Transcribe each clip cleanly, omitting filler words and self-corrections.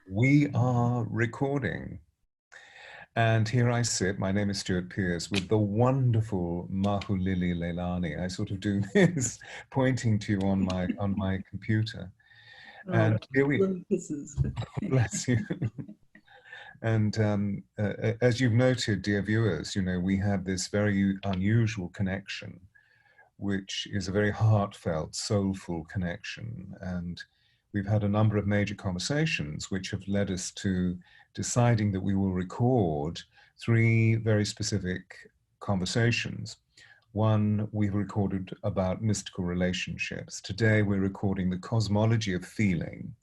We are recording. And here I sit, my name is Stewart Pearce, with the wonderful MaHulili Leilani. I sort of do this pointing to you on my computer. Oh, And here we, little kisses. bless you. And as you've noted, dear viewers, we have this very unusual connection, which is a very heartfelt, soulful connection. And we've had a number of major conversations which have led us to deciding that we will record three very specific conversations. One we've recorded about mystical relationships. Today we're recording the cosmology of feeling.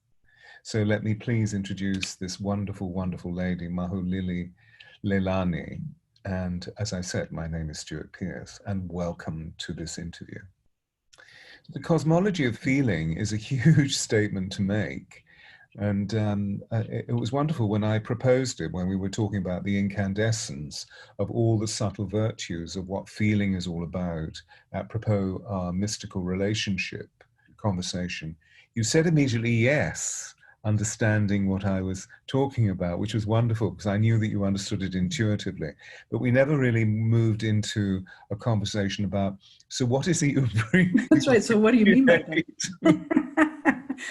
So let me please introduce this wonderful, wonderful lady, MaHulili Leilani. And as I said, my name is Stewart Pearce, and welcome to this interview. The cosmology of feeling is a huge statement to make. And it was wonderful when I proposed it, when we were talking about the incandescence of all the subtle virtues of what feeling is all about, apropos our mystical relationship conversation. You said immediately yes, understanding what I was talking about, which was wonderful because I knew that you understood it intuitively. But we never really moved into a conversation about, so what is it you bring? That's right. So what do you mean by that?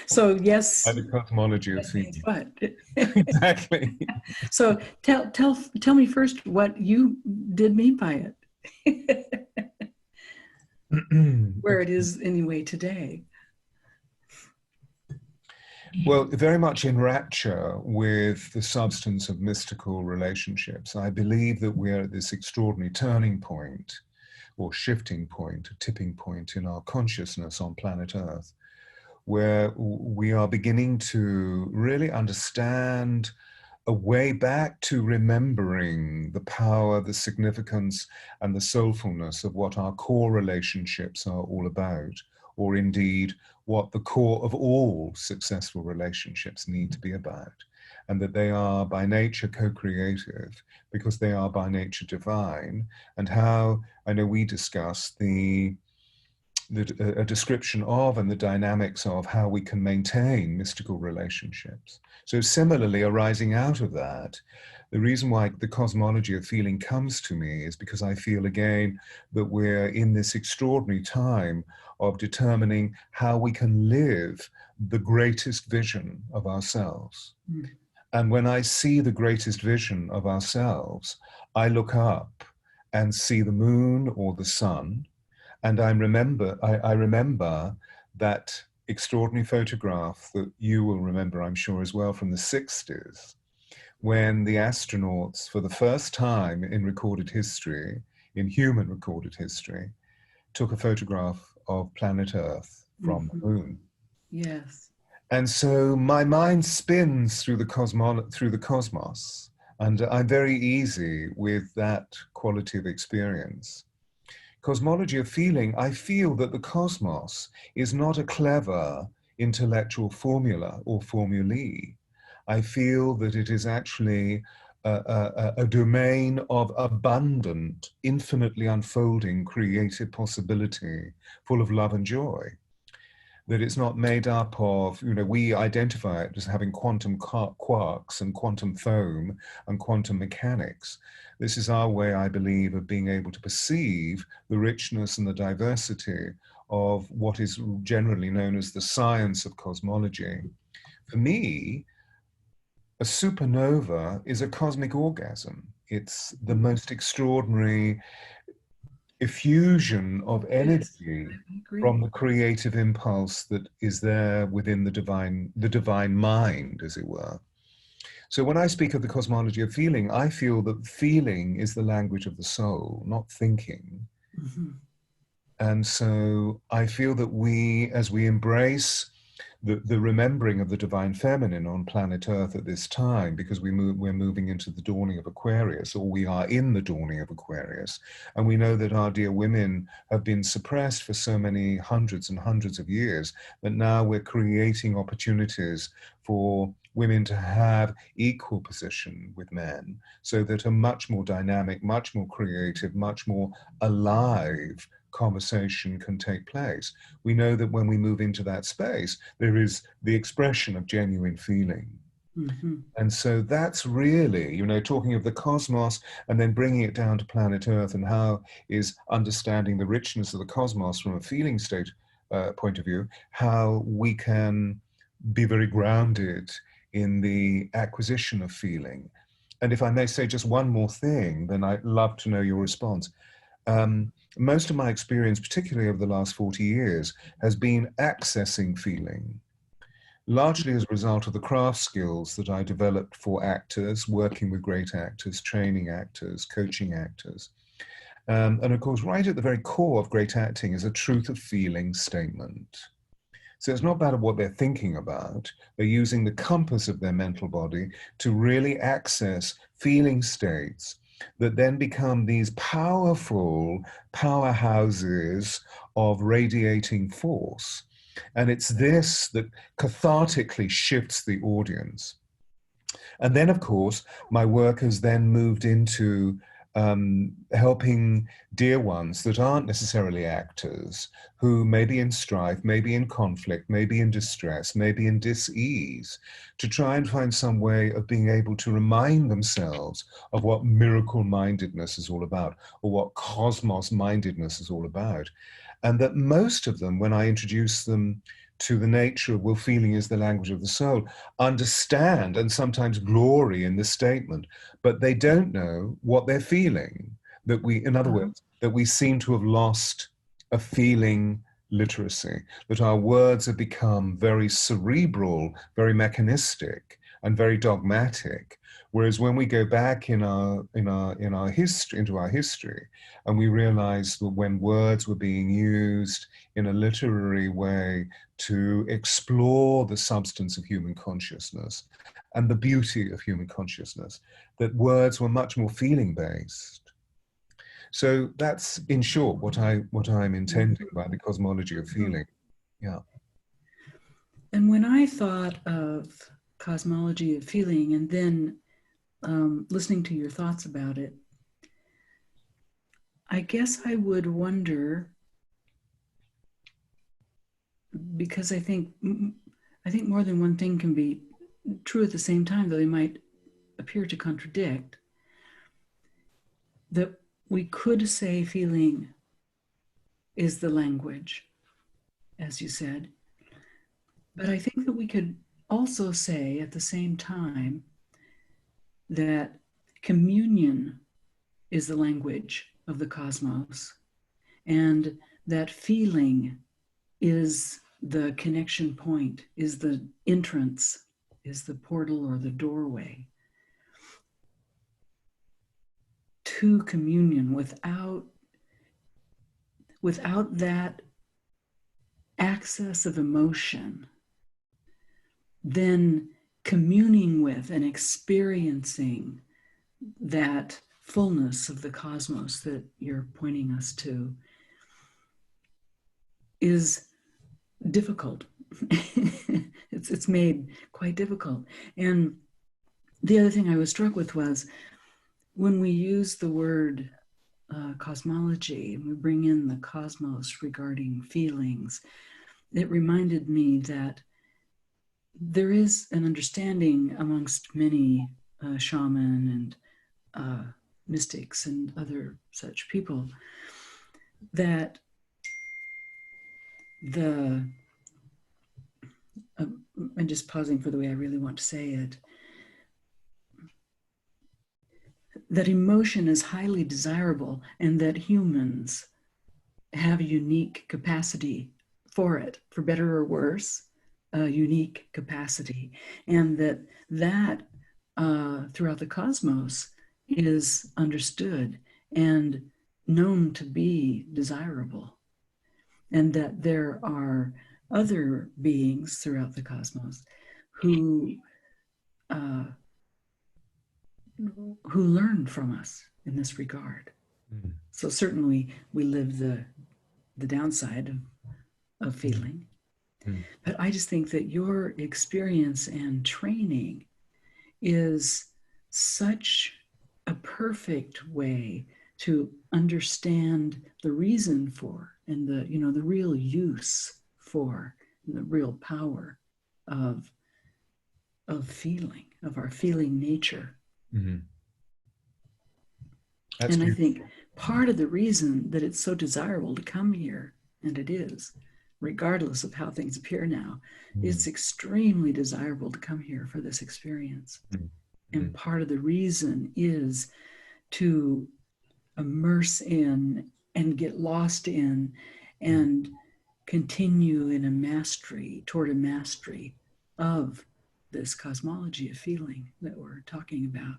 So yes, By the cosmology of that means feeling. what? Exactly. So tell me first what you did mean by it. Where it is anyway today. Well, very much in rapture with the substance of mystical relationships. I believe that we're at this extraordinary turning point or shifting point, a tipping point in our consciousness on planet Earth, where we are beginning to really understand a way back to remembering the power, the significance, and the soulfulness of what our core relationships are all about, or indeed what the core of all successful relationships need to be about, and that they are by nature co-creative because they are by nature divine, and how, I know we discussed a description of and the dynamics of how we can maintain mystical relationships. So similarly, arising out of that, the reason why the cosmology of feeling comes to me is because I feel again that we're in this extraordinary time of determining how we can live the greatest vision of ourselves. Mm. And when I see the greatest vision of ourselves, I look up and see the moon or the sun. And I remember that extraordinary photograph that you will remember, I'm sure, as well, from the 60s, when the astronauts, for the first time in recorded history, in human recorded history, took a photograph of planet Earth from the moon. Yes. And so my mind spins through the cosmos, and I'm very easy with that quality of experience. Cosmology of feeling, I feel that the cosmos is not a clever intellectual formula or formulae. I feel that it is actually a domain of abundant, infinitely unfolding creative possibility, full of love and joy. That it's not made up of, we identify it as having quantum quarks and quantum foam and quantum mechanics. This is our way, I believe, of being able to perceive the richness and the diversity of what is generally known as the science of cosmology. For me, a supernova is a cosmic orgasm. It's the most extraordinary effusion of energy from the creative impulse that is there within the divine mind, as it were. So when I speak of the cosmology of feeling, I feel that feeling is the language of the soul, not thinking. Mm-hmm. And so I feel that we, as we embrace the remembering of the divine feminine on planet Earth at this time, because we're moving into the dawning of Aquarius, or we are in the dawning of Aquarius, and we know that our dear women have been suppressed for so many hundreds and hundreds of years, that now we're creating opportunities for women to have equal position with men, so that a much more dynamic, much more creative, much more alive conversation can take place. We know that when we move into that space, there is the expression of genuine feeling. Mm-hmm. And so that's really, talking of the cosmos and then bringing it down to planet Earth, and how is understanding the richness of the cosmos from a feeling state point of view, how we can be very grounded in the acquisition of feeling. And if I may say just one more thing, then I'd love to know your response. Most of my experience, particularly over the last 40 years, has been accessing feeling, largely as a result of the craft skills that I developed for actors, working with great actors, training actors, coaching actors. And of course, right at the very core of great acting is a truth of feeling statement. So it's not about what they're thinking about. They're using the compass of their mental body to really access feeling states that then become these powerful powerhouses of radiating force. And it's this that cathartically shifts the audience. And then, of course, my work has then moved into helping dear ones that aren't necessarily actors, who may be in strife, maybe in conflict, maybe in distress, maybe in dis-ease, to try and find some way of being able to remind themselves of what miracle mindedness is all about, or what cosmos mindedness is all about. And that most of them, when I introduce them to the nature of, well, feeling is the language of the soul, understand and sometimes glory in the statement, but they don't know what they're feeling. That we, in other words, that we seem to have lost a feeling literacy, that our words have become very cerebral, very mechanistic, and very dogmatic. Whereas when we go back in our history, into our history, and we realize that when words were being used in a literary way to explore the substance of human consciousness and the beauty of human consciousness, that words were much more feeling based. So that's, in short, what I'm intending by the cosmology of feeling. Yeah. And when I thought of cosmology of feeling, and then listening to your thoughts about it, I guess I would wonder, because I think more than one thing can be true at the same time, though they might appear to contradict, that we could say feeling is the language, as you said. But I think that we could also say at the same time that communion is the language of the cosmos, and that feeling is the connection point, is the entrance, is the portal or the doorway to communion. Without that access of emotion, then communing with and experiencing that fullness of the cosmos that you're pointing us to is difficult. It's made quite difficult. And the other thing I was struck with was when we use the word cosmology and we bring in the cosmos regarding feelings, it reminded me that there is an understanding amongst many shaman and mystics and other such people that I'm just pausing for the way I really want to say it, that emotion is highly desirable and that humans have a unique capacity for it, for better or worse, a unique capacity. And that throughout the cosmos is understood and known to be desirable. And that there are other beings throughout the cosmos who learn from us in this regard. Mm. So certainly we live the downside of feeling. Mm. But I just think that your experience and training is such a perfect way to understand the reason for and the real use for and the real power of of feeling, of our feeling nature. Mm-hmm. That's And I beautiful. think part of the reason that it's so desirable to come here, and it is, regardless of how things appear now, Mm-hmm. it's extremely desirable to come here for this experience. Mm-hmm. And part of the reason is to immerse in and get lost in and continue in a mastery, toward a mastery of this cosmology of feeling that we're talking about.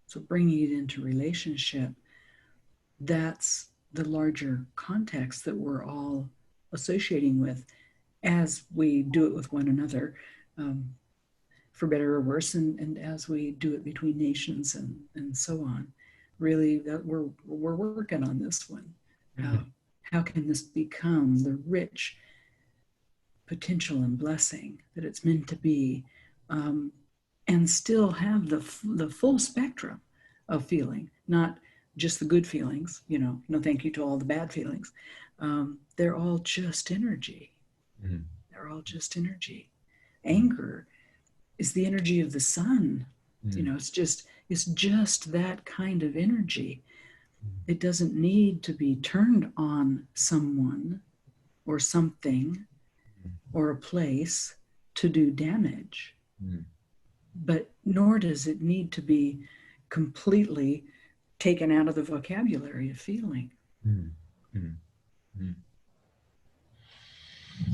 So bringing it into relationship, that's the larger context that we're all associating with as we do it with one another, um, for better or worse, and as we do it between nations and so on. Really, that we're working on this one. Mm-hmm. How can this become the rich potential and blessing that it's meant to be, um, and still have the full spectrum of feeling, not just the good feelings, no thank you to all the bad feelings. They're all just energy. Mm-hmm. They're all just energy. Anger is the energy of the sun. Mm-hmm. It's just that kind of energy. It doesn't need to be turned on someone or something or a place to do damage, Mm-hmm. but nor does it need to be completely taken out of the vocabulary of feeling. Mm-hmm. Mm-hmm.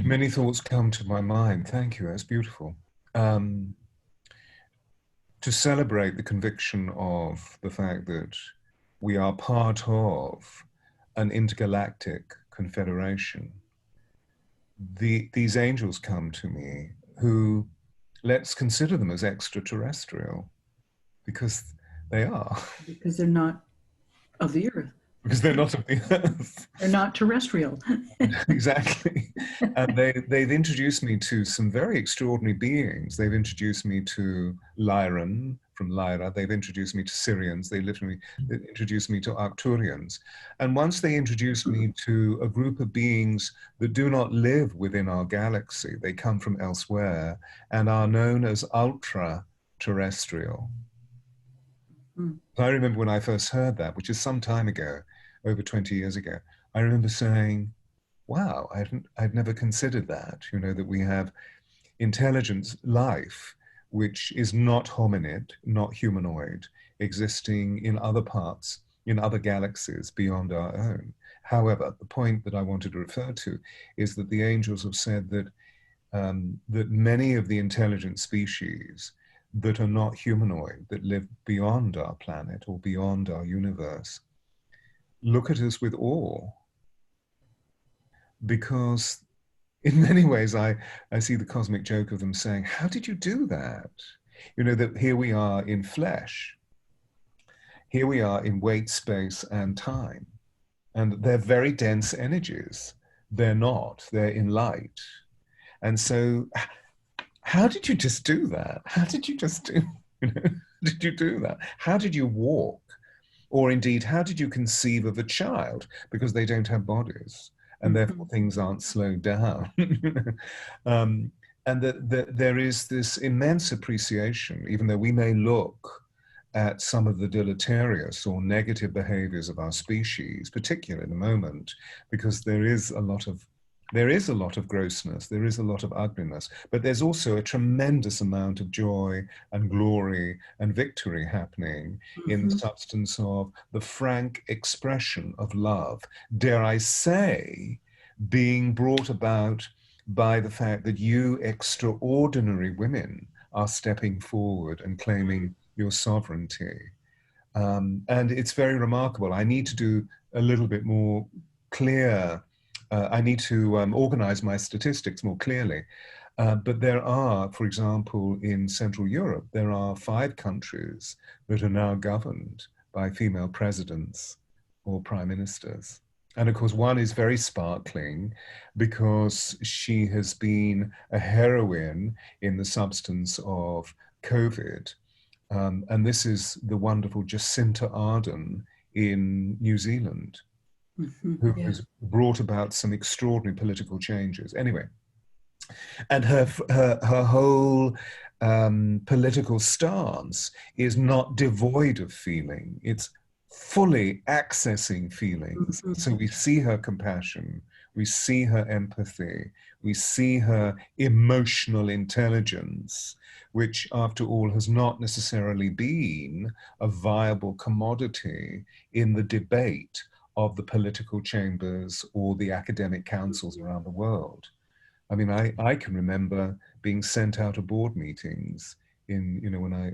Many thoughts come to my mind. Thank you. That's beautiful. Um, to celebrate the conviction of the fact that we are part of an intergalactic confederation, these angels come to me who, let's consider them as extraterrestrial, because they are, Because they're not of the earth. because they're not of the earth. They're not terrestrial. Exactly. And they've introduced me to some very extraordinary beings. They've introduced me to Lyran from Lyra. They've introduced me to Syrians. They introduced me to Arcturians. And once they introduced me to a group of beings that do not live within our galaxy, they come from elsewhere and are known as ultra-terrestrial. Mm. I remember when I first heard that, which is some time ago, over 20 years ago, I remember saying, wow, I'd never considered that, that we have intelligent life, which is not hominid, not humanoid, existing in other parts, in other galaxies beyond our own. However, the point that I wanted to refer to is that the angels have said that many of the intelligent species that are not humanoid, that live beyond our planet or beyond our universe, look at us with awe, because in many ways I see the cosmic joke of them saying, how did you do that? That here we are in flesh, here we are in weight, space, and time, and they're very dense energies. They're not, they're in light. And so how did you just do that? How did you just do, did you do that? How did you walk? Or indeed, how did you conceive of a child? Because they don't have bodies, and therefore things aren't slowed down. And that there is this immense appreciation, even though we may look at some of the deleterious or negative behaviors of our species, particularly in the moment, because there is a lot of grossness, there is a lot of ugliness, but there's also a tremendous amount of joy and glory and victory happening in the substance of the frank expression of love, dare I say, being brought about by the fact that you extraordinary women are stepping forward and claiming your sovereignty. And it's very remarkable. I need to do a little bit more clear. I need to organize my statistics more clearly. But there are, for example, in Central Europe, there are 5 countries that are now governed by female presidents or prime ministers. And of course, one is very sparkling because she has been a heroine in the substance of COVID. And this is the wonderful Jacinta Ardern in New Zealand, who Yeah. has brought about some extraordinary political changes. Anyway, And her whole political stance is not devoid of feeling. It's fully accessing feelings. Mhm. So we see her compassion, we see her empathy, we see her emotional intelligence, which, after all, has not necessarily been a viable commodity in the debate of the political chambers or the academic councils around the world. I mean, I can remember being sent out of board meetings in,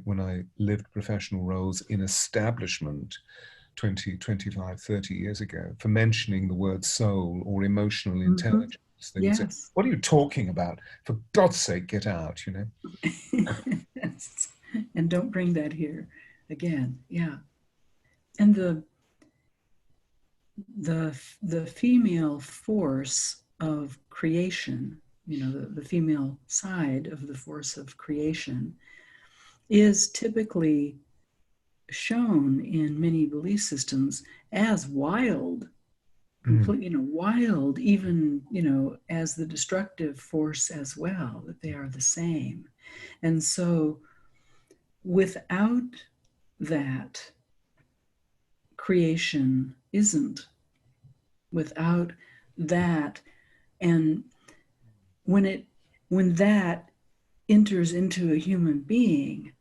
when I lived professional roles in establishment 20, 25, 30 years ago for mentioning the word soul or emotional Mhm. intelligence. They would say, Yes. "What are you talking about? For God's sake, get out," Yes. And don't bring that here again. Yeah. And the female force of creation, the female side of the force of creation is typically shown in many belief systems as wild, Mm, completely, wild, even, as the destructive force as well, that they are the same. And so without that, creation isn't. Without that, and when it when that enters into a human being,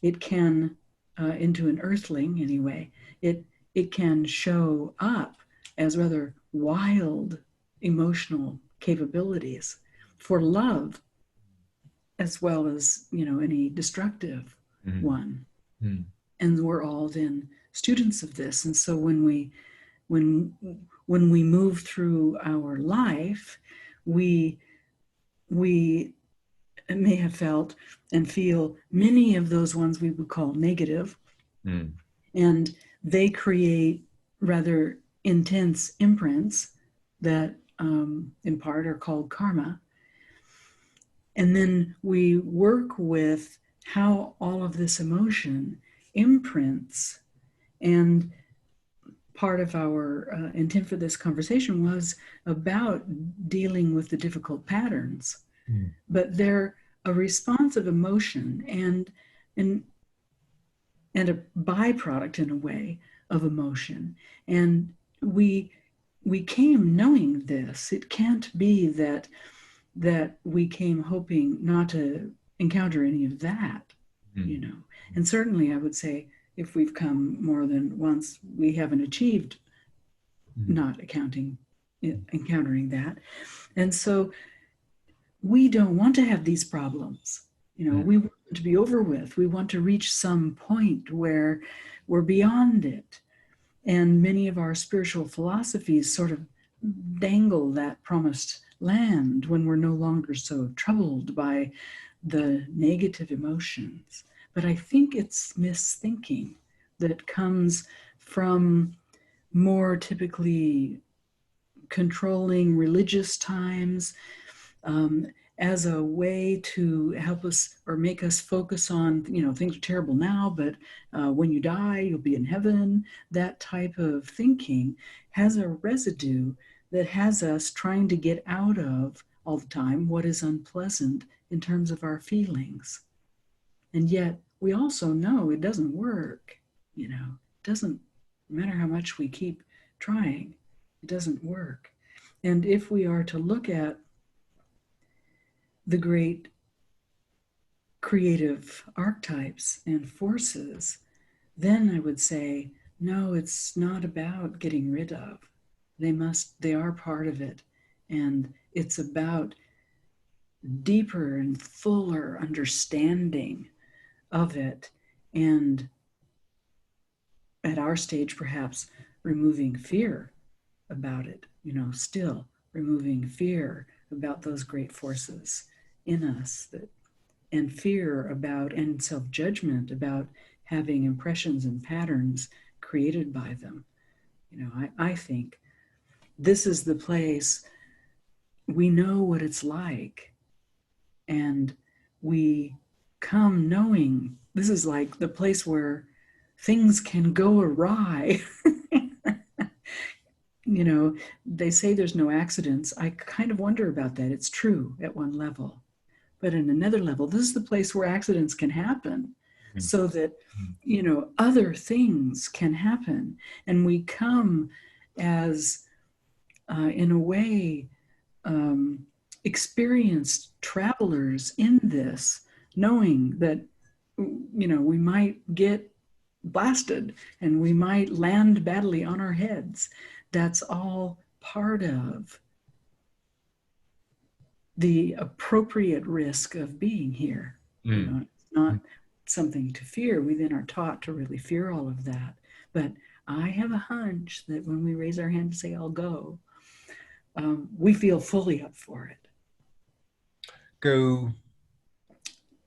it can, into an earthling anyway, it can show up as rather wild emotional capabilities for love as well as, any destructive mm, one. mm, And we're all then students of this. And so when when we move through our life, we we may have felt and feel many of those ones we would call negative, mm, and they create rather intense imprints that, in part, are called karma. And then we work with how all of this emotion imprints. And part of our intent for this conversation was about dealing with the difficult patterns, mm, but they're a response of emotion and and a byproduct in a way of emotion. And we we came knowing this. It can't be that we came hoping not to encounter any of that, mm, and certainly I would say if we've come more than once, we haven't achieved mm, not encountering that. And so we don't want to have these problems. mm, We want it to be over with. We want to reach some point where we're beyond it. And many of our spiritual philosophies sort of dangle that promised land when we're no longer so troubled by the negative emotions. But I think it's misthinking that comes from more typically controlling religious times, um, as a way to help us or make us focus on, things are terrible now, but when you die, you'll be in heaven. That type of thinking has a residue that has us trying to get out of all the time what is unpleasant in terms of our feelings. And yet we also know it doesn't work. It doesn't matter how much we keep trying, it doesn't work. And if we are to look at the great creative archetypes and forces, then I would say, no, it's not about getting rid of. They are part of it. And it's about deeper and fuller understanding of it. And at our stage, perhaps removing fear about it, still removing fear about those great forces in us, and fear about and self-judgment about having impressions and patterns created by them. I think this is the place we know what it's like, and we come knowing this is like the place where things can go awry you know, they say there's no accidents. I kind of wonder about that. It's true at one level, but in another level, this is the place where accidents can happen, Mm. so that, you know, other things can happen. And we come as, in a way, experienced travelers in this, knowing that, you know, we might get blasted and we might land badly on our heads. That's all part of the appropriate risk of being here. You Mm. know, it's not something to fear. We then are taught to really fear all of that. But I have a hunch that when we raise our hand to say, I'll go, we feel fully up for it. Go.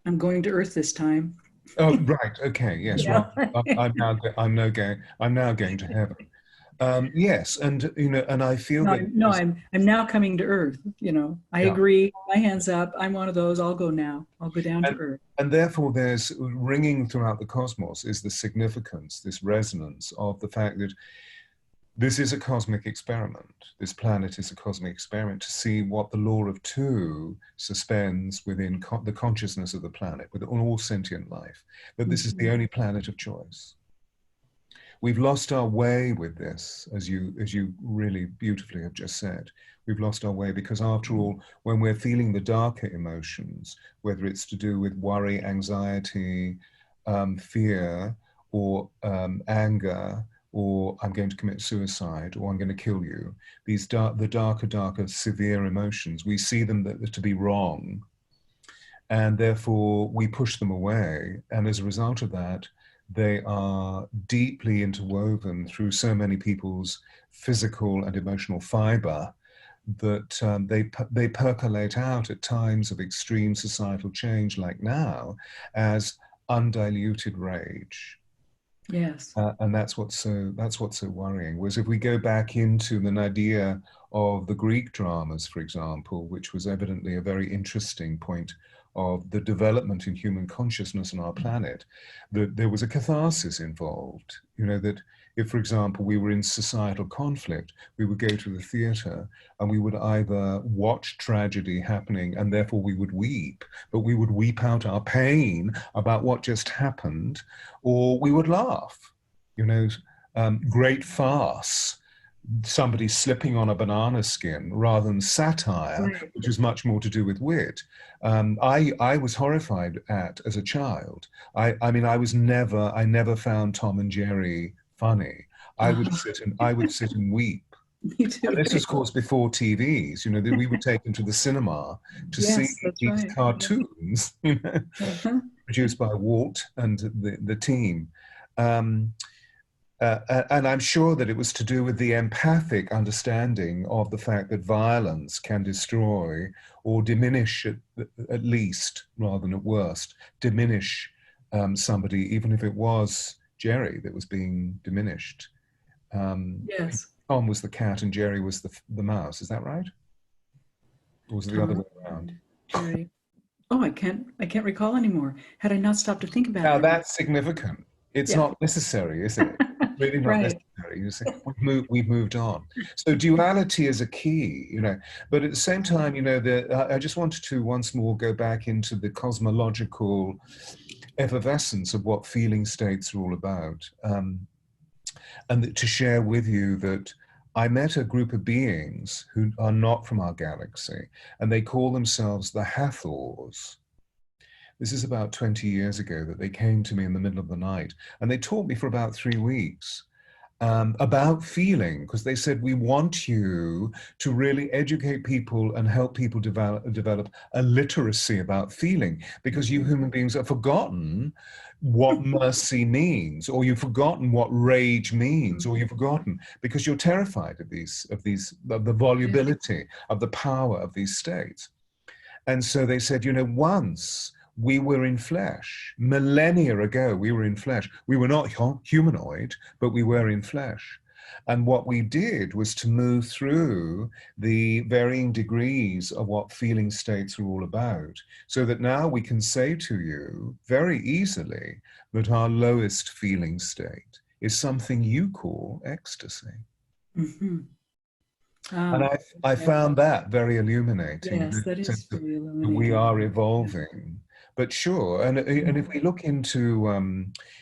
I'm going to Earth this time. Oh, right. Okay. Yes. Right. Yeah. I'm now going to heaven. Yes, and you know, and I feel No, that no, I'm now coming to Earth. You know, I yeah, agree. My hands up. I'm one of those. I'll go now. I'll go down to and Earth. and therefore there's ringing throughout the cosmos is the significance, this resonance of the fact that this is a cosmic experiment. This planet is a cosmic experiment to see what the law of two suspends within the consciousness of the planet, with all sentient life. That this is the only planet of choice. We've lost our way with this, as you really beautifully have just said. We've lost our way because, after all, when we're feeling the darker emotions, whether it's to do with worry, anxiety, fear, or anger, or I'm going to commit suicide, or I'm going to kill you, the darker, severe emotions, we see them to be wrong, and therefore we push them away. And as a result of that, they are deeply interwoven through so many people's physical and emotional fiber that they percolate out at times of extreme societal change, like now, as undiluted rage. Yes. And that's what's so worrying. Whereas if we go back into the idea of the Greek dramas, for example, which was evidently a very interesting point of the development in human consciousness on our planet, that there was a catharsis involved. You know, that if, for example, we were in societal conflict, we would go to the theatre and we would either watch tragedy happening and therefore we would weep, but we would weep out our pain about what just happened, or we would laugh. You know, great farce, somebody slipping on a banana skin, rather than satire, Right. which is much more to do with wit. I was horrified at as a child. I mean, I never found Tom and Jerry funny. I would sit and weep. Me too. And this was, of course, before TVs. You know, that we were taken to the cinema to see Yes, that's these right. Yeah. cartoons, you know, Uh-huh. produced by Walt and the team. Um, and I'm sure that it was to do with the empathic understanding of the fact that violence can destroy or diminish, at least, rather than at worst, diminish somebody, even if it was Jerry that was being diminished. Um, Yes. Tom was the cat and Jerry was the mouse. Is that right? Or was it the other Tom way around? and Jerry. Oh, I can't recall anymore. Had I not stopped to think about Now it enough. that's significant. It's Yeah. not necessary, is it? Really not Right. necessary. You see, we've moved on. So duality is a key, you know. But at the same time, you know, I just wanted to once more go back into the cosmological effervescence of what feeling states are all about, and to share with you that I met a group of beings who are not from our galaxy, and they call themselves the Hathors. This is about 20 years ago that they came to me in the middle of the night, and they taught me for about 3 weeks about feeling, because they said, we want you to really educate people and help people develop a literacy about feeling, because you human beings have forgotten what mercy means, or you've forgotten what rage means, or you've forgotten because you're terrified of the volubility of the power of these states. And so they said, you know, once we were in flesh, millennia ago, we were in flesh. We were not humanoid, but we were in flesh. And what we did was to move through the varying degrees of what feeling states are all about, so that now we can say to you very easily that our lowest feeling state is something you call ecstasy. Mm-hmm. And Oh, I yeah. found that very illuminating, Yes, the that sense is very that we illuminating. are Yeah. evolving. But sure, and if we look into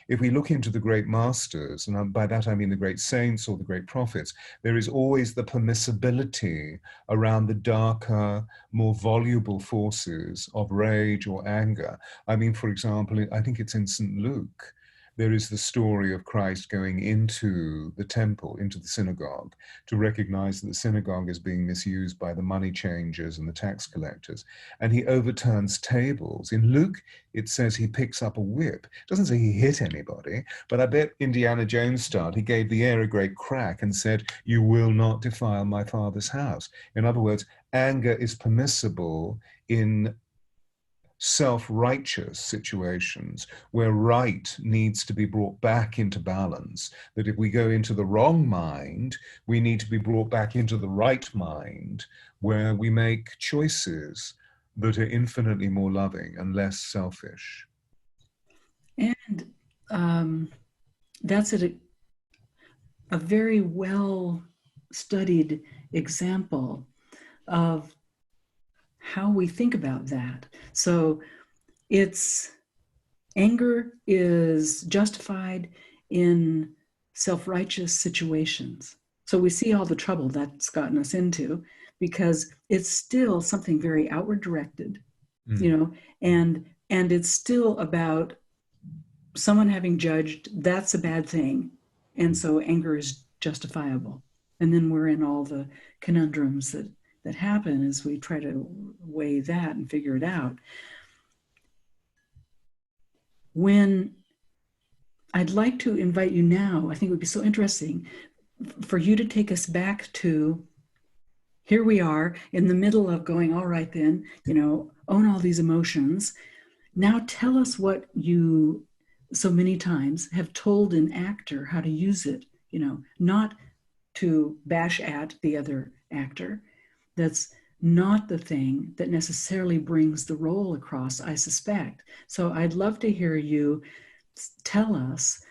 the great masters, and by that I mean the great saints or the great prophets, there is always the permissibility around the darker, more voluble forces of rage or anger. I mean, for example, I think it's in St. Luke. There is the story of Christ going into the temple, into the synagogue, to recognize that the synagogue is being misused by the money changers and the tax collectors. And he overturns tables. In Luke, it says he picks up a whip. It doesn't say he hit anybody, but I bet Indiana Jones style, he gave the air a great crack and said, "You will not defile my father's house." In other words, anger is permissible in self-righteous situations where right needs to be brought back into balance, that if we go into the wrong mind, we need to be brought back into the right mind where we make choices that are infinitely more loving and less selfish. And that's a very well studied example of how we think about that. So it's anger is justified in self-righteous situations. So we see all the trouble that's gotten us into because it's still something very outward directed, you know, and it's still about someone having judged that's a bad thing. And so anger is justifiable. And then we're in all the conundrums that happen as we try to weigh that and figure it out. When I'd like to invite you now, I think it would be so interesting for you to take us back to here we are in the middle of going, all right, then, you know, own all these emotions. Now tell us what you so many times have told an actor how to use it, you know, not to bash at the other actor. That's not the thing that necessarily brings the role across, I suspect. So I'd love to hear you tell us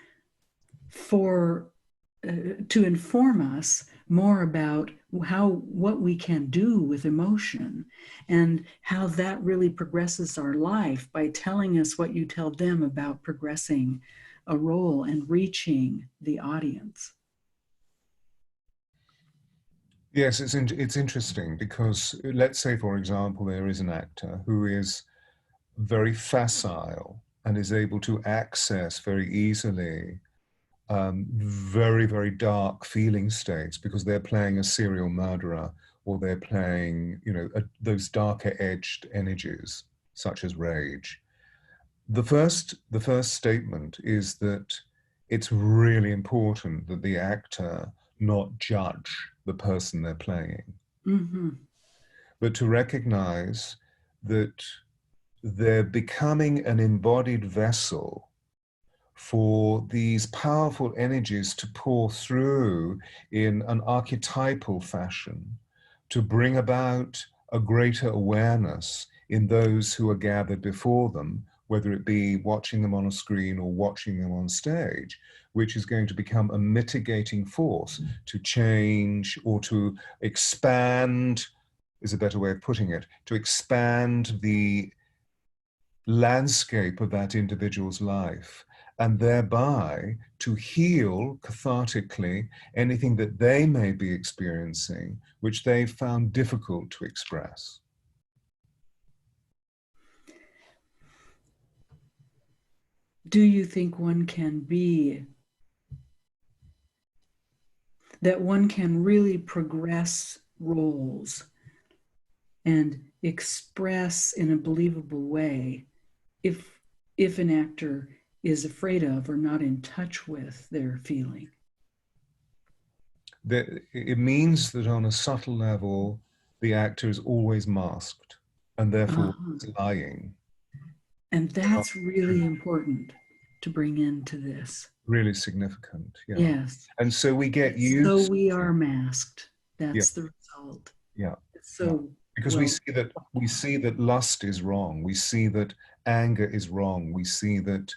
to inform us more about what we can do with emotion and how that really progresses our life by telling us what you tell them about progressing a role and reaching the audience. Yes, it's interesting because let's say, for example, there is an actor who is very facile and is able to access very easily very, very dark feeling states because they're playing a serial murderer or they're playing, you know, those darker edged energies such as rage. The first statement is that it's really important that the actor not judge the person they're playing, Mm-hmm. but to recognize that they're becoming an embodied vessel for these powerful energies to pour through in an archetypal fashion to bring about a greater awareness in those who are gathered before them, whether it be watching them on a screen or watching them on stage, which is going to become a mitigating force to change or to expand, is a better way of putting it, to expand the landscape of that individual's life and thereby to heal cathartically anything that they may be experiencing, which they found difficult to express. Do you think that one can really progress roles and express in a believable way if an actor is afraid of or not in touch with their feeling? It means that on a subtle level, the actor is always masked and therefore Uh-huh. lying. And that's really important to bring into this. Really significant, yeah. Yes. And so we get So used, we are masked. yeah, That's the result. yeah, yeah. So Because well. we see that lust is wrong. We see that anger is wrong. We see that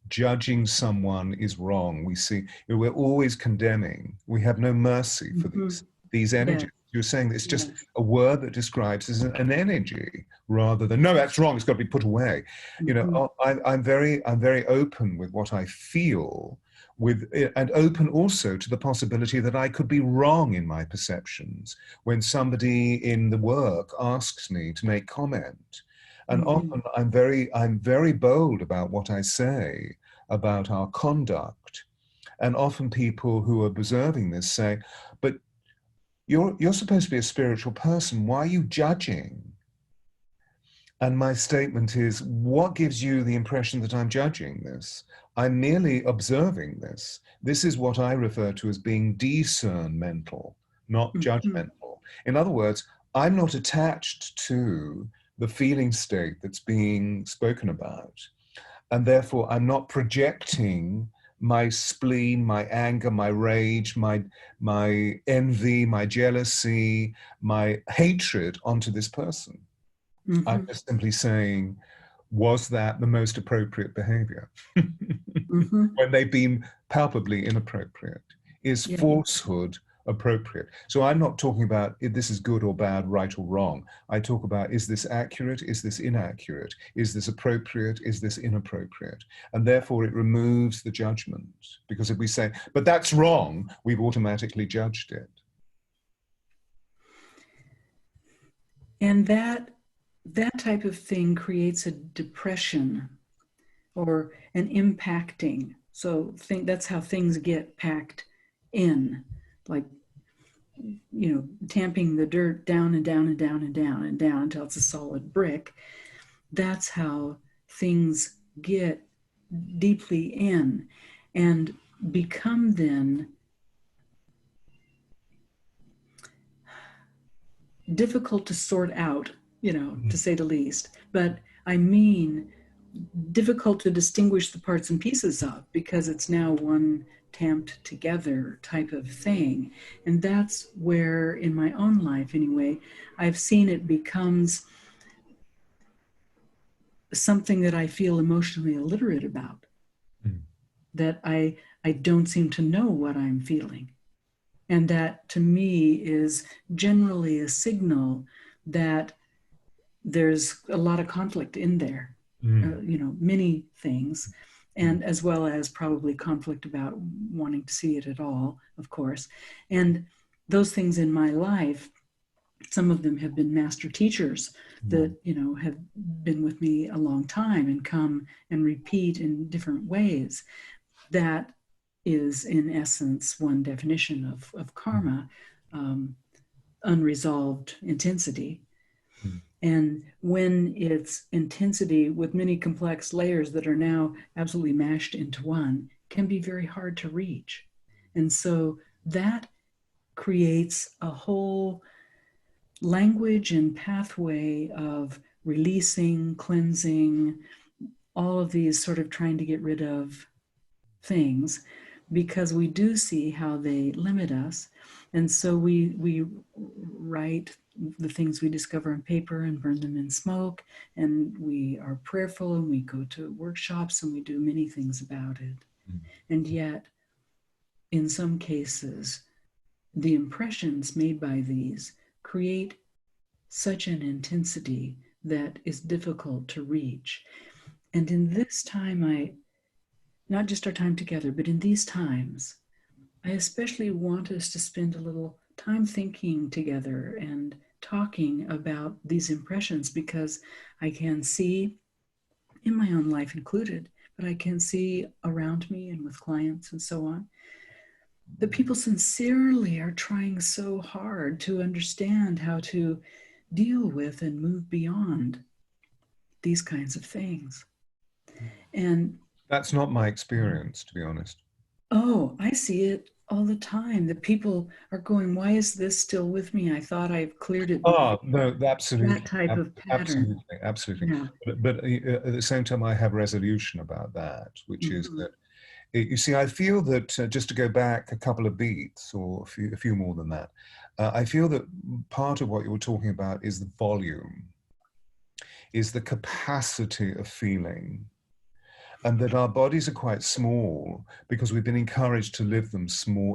judging someone is wrong. We see we're always condemning. We have no mercy for Mhm. these Yeah. energies. You're saying that it's just Yes. a word that describes as an energy rather than, no, that's wrong, it's got to be put away. You know, Mm-hmm. I'm very open with what I feel, with, and open also to the possibility that I could be wrong in my perceptions when somebody in the work asks me to make comment. And Mm-hmm. often I'm very bold about what I say about our conduct. And often people who are observing this say, but you're supposed to be a spiritual person. Why are you judging? And my statement is, what gives you the impression that I'm judging this? I'm merely observing this. This is what I refer to as being discernmental, not Mm-hmm. judgmental. In other words, I'm not attached to the feeling state that's being spoken about. And therefore, I'm not projecting my spleen, my anger, my rage, my envy, my jealousy, my hatred onto this person. I'm Mm-hmm. just simply saying, was that the most appropriate behavior? Mm-hmm. When they've been palpably inappropriate. Is Yeah. falsehood appropriate? So I'm not talking about if this is good or bad, right or wrong. I talk about, is this accurate? Is this inaccurate? Is this appropriate? Is this inappropriate? And therefore it removes the judgment. Because if we say, but that's wrong, we've automatically judged it. And that type of thing creates a depression or an impacting. So that's how things get packed in, like, tamping the dirt down and down and down and down and down until it's a solid brick. That's how things get deeply in and become then difficult to sort out, to say the least. But I mean, difficult to distinguish the parts and pieces of, because it's now one tamped together type of thing. And that's where, in my own life anyway, I've seen it becomes something that I feel emotionally illiterate about, that I don't seem to know what I'm feeling. And that to me is generally a signal that there's a lot of conflict in there, many things, and as well as probably conflict about wanting to see it at all, of course. And those things in my life, some of them have been master teachers that, have been with me a long time and come and repeat in different ways. That is, in essence, one definition of karma, unresolved intensity. And when it's intensity with many complex layers that are now absolutely mashed into one, can be very hard to reach. And so that creates a whole language and pathway of releasing, cleansing, all of these sort of trying to get rid of things, because we do see how they limit us. And so we write the things we discover on paper and burn them in smoke, and we are prayerful, and we go to workshops, and we do many things about it. And yet, in some cases, the impressions made by these create such an intensity that is difficult to reach. And in this time, not just our time together, but in these times, I especially want us to spend a little time thinking together and talking about these impressions, because I can see, in my own life included, but I can see around me and with clients and so on, that people sincerely are trying so hard to understand how to deal with and move beyond these kinds of things. And That's not my experience, to be honest. oh, I see it all the time. That people are going, why is this still with me? I thought I've cleared it before. Ah, no, That absolutely, type of pattern. absolutely, absolutely. Yeah. But at the same time, I have resolution about that, which is Mm-hmm. that you see, I feel that just to go back a couple of beats or a few more than that, I feel that part of what you're talking about is the volume, is the capacity of feeling. and that our bodies are quite small because we've been encouraged to live them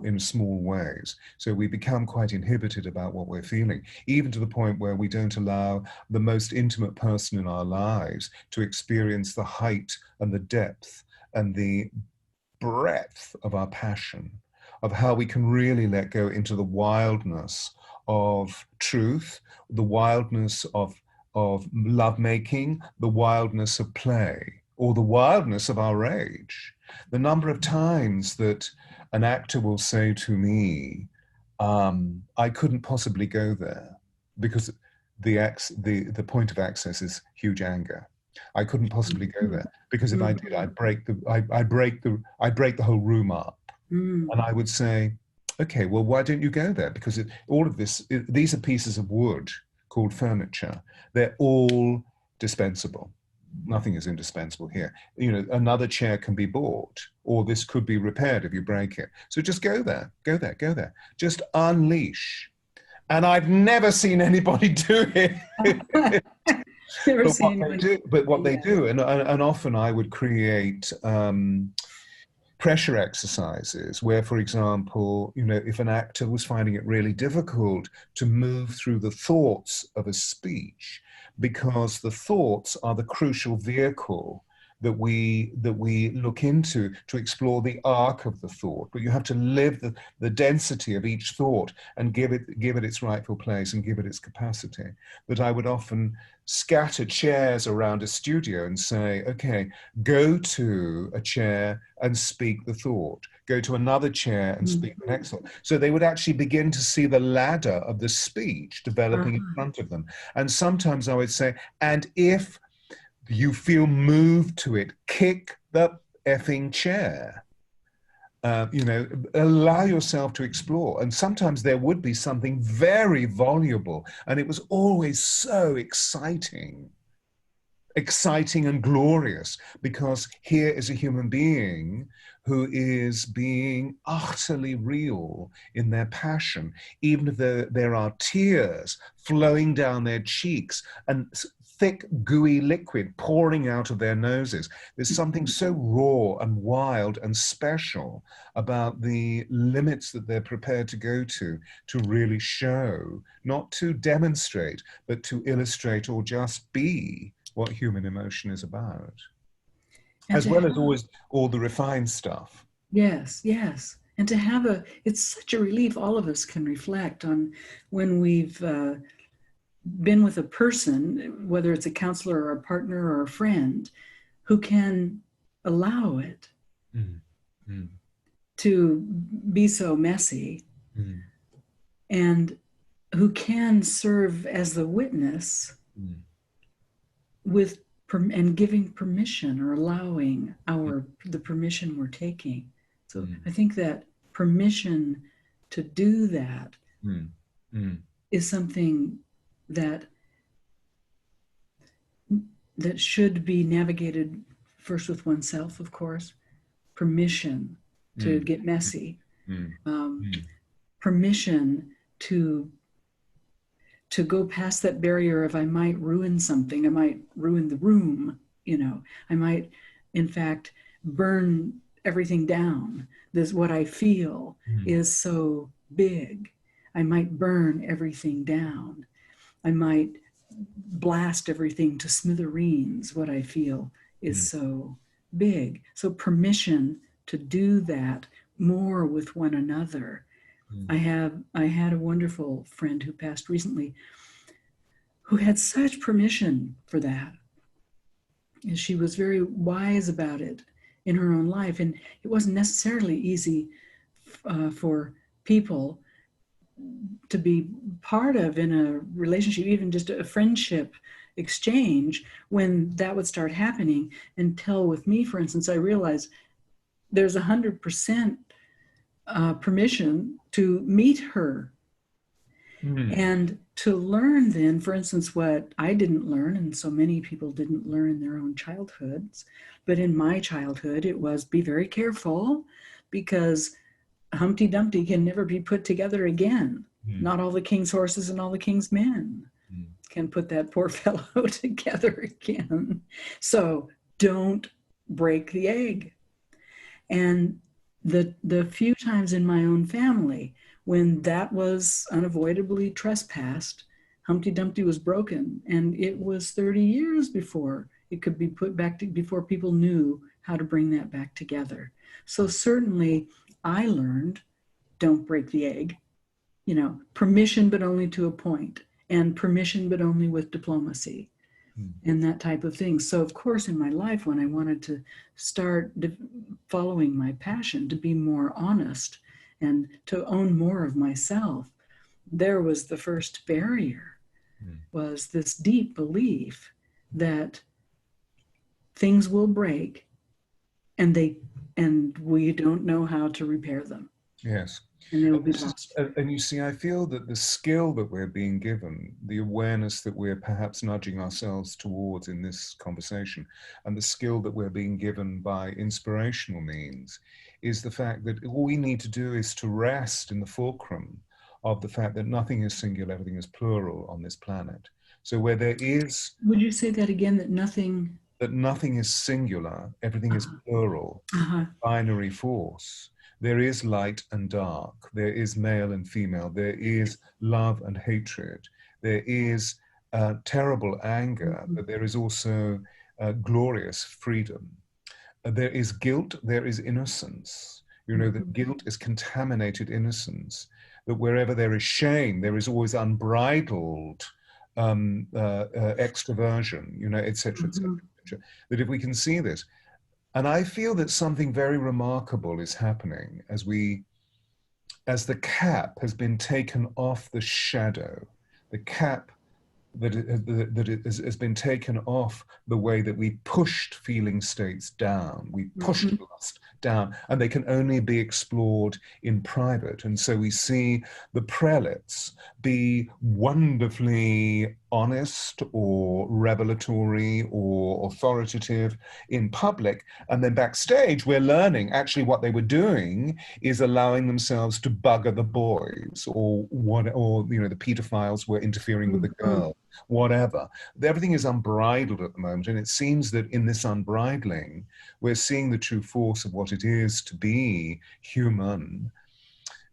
in small ways. So we become quite inhibited about what we're feeling, even to the point where we don't allow the most intimate person in our lives to experience the height and the depth and the breadth of our passion, of how we can really let go into the wildness of truth, the wildness of lovemaking, the wildness of play, or the wildness of our rage. The number of times that an actor will say to me, I couldn't possibly go there because the point of access is huge anger. I couldn't possibly go there because if I did, I'd break the whole room up. And I would say, okay, well, why don't you go there? Because these are pieces of wood called furniture. They're all dispensable. Nothing is indispensable here. You know, another chair can be bought, or this could be repaired if you break it. So just go there, go there, go there. Just unleash. And I've never seen anybody do it. But what they do, and often I would create pressure exercises where, for example, you know, if an actor was finding it really difficult to move through the thoughts of a speech, because the thoughts are the crucial vehicle that we look into to explore the arc of the thought, but you have to live the density of each thought and give it its rightful place and give it its capacity. That I would often scatter chairs around a studio and say, okay, go to a chair and speak the thought, go to another chair and speak the next thought. So they would actually begin to see the ladder of the speech developing in front of them. And sometimes I would say, and if you feel moved to it, kick the effing chair. You know, allow yourself to explore. And sometimes there would be something very voluble, and it was always so exciting and glorious, because here is a human being who is being utterly real in their passion, even if there are tears flowing down their cheeks and thick, gooey liquid pouring out of their noses. There's something so raw and wild and special about the limits that they're prepared to go to really show, not to demonstrate, but to illustrate or just be what human emotion is about. And as well as always all the refined stuff. Yes, yes. And to have it's such a relief. All of us can reflect on when we've been with a person, whether it's a counselor or a partner or a friend, who can allow it to be so messy, and who can serve as the witness with and giving permission or allowing the permission we're taking. So I think that permission to do that is something that should be navigated first with oneself, of course. Permission to get messy. Permission to go past that barrier of I might ruin something, I might ruin the room, you know, I might in fact burn everything down. This, what I feel is so big. I might burn everything down. I might blast everything to smithereens. What I feel is so big. So permission to do that more with one another. I had a wonderful friend who passed recently who had such permission for that. And she was very wise about it in her own life. And it wasn't necessarily easy for people to be part of in a relationship, even just a friendship exchange, when that would start happening. Until with me, for instance, I realized there's 100% permission to meet her. And to learn then, for instance, what I didn't learn, and so many people didn't learn in their own childhoods, but in my childhood, it was be very careful, because Humpty Dumpty can never be put together again. Not all the king's horses and all the king's men can put that poor fellow together again. So don't break the egg. And the few times in my own family when that was unavoidably trespassed, Humpty Dumpty was broken, and it was 30 years before it could be put back to, before people knew how to bring that back together. So certainly I learned, don't break the egg, you know, permission, but only to a point, and permission, but only with diplomacy, and that type of thing. So, of course, in my life, when I wanted to start following my passion, to be more honest and to own more of myself, there was the first barrier, was this deep belief that things will break and we don't know how to repair them. Yes. And they will be lost. And you see, I feel that the skill that we're being given, the awareness that we're perhaps nudging ourselves towards in this conversation, and the skill that we're being given by inspirational means, is the fact that all we need to do is to rest in the fulcrum of the fact that nothing is singular, everything is plural on this planet. So where there is... Would you say that again, that nothing... That nothing is singular, everything is plural, binary force. There is light and dark, there is male and female, there is love and hatred, there is terrible anger, but there is also glorious freedom. There is guilt, there is innocence. You know, that guilt is contaminated innocence, that wherever there is shame, there is always unbridled extroversion, you know, etc., etc. That if we can see this, and I feel that something very remarkable is happening as the cap has been taken off the shadow, the cap that has been taken off the way that we pushed feeling states down. We pushed lust down, and they can only be explored in private. And so we see the prelates be wonderfully honest or revelatory or authoritative in public, and then backstage we're learning actually what they were doing is allowing themselves to bugger the boys, or you know, the pedophiles were interfering with the girl, whatever. Everything is unbridled at the moment, and it seems that in this unbridling we're seeing the true force of what it is to be human.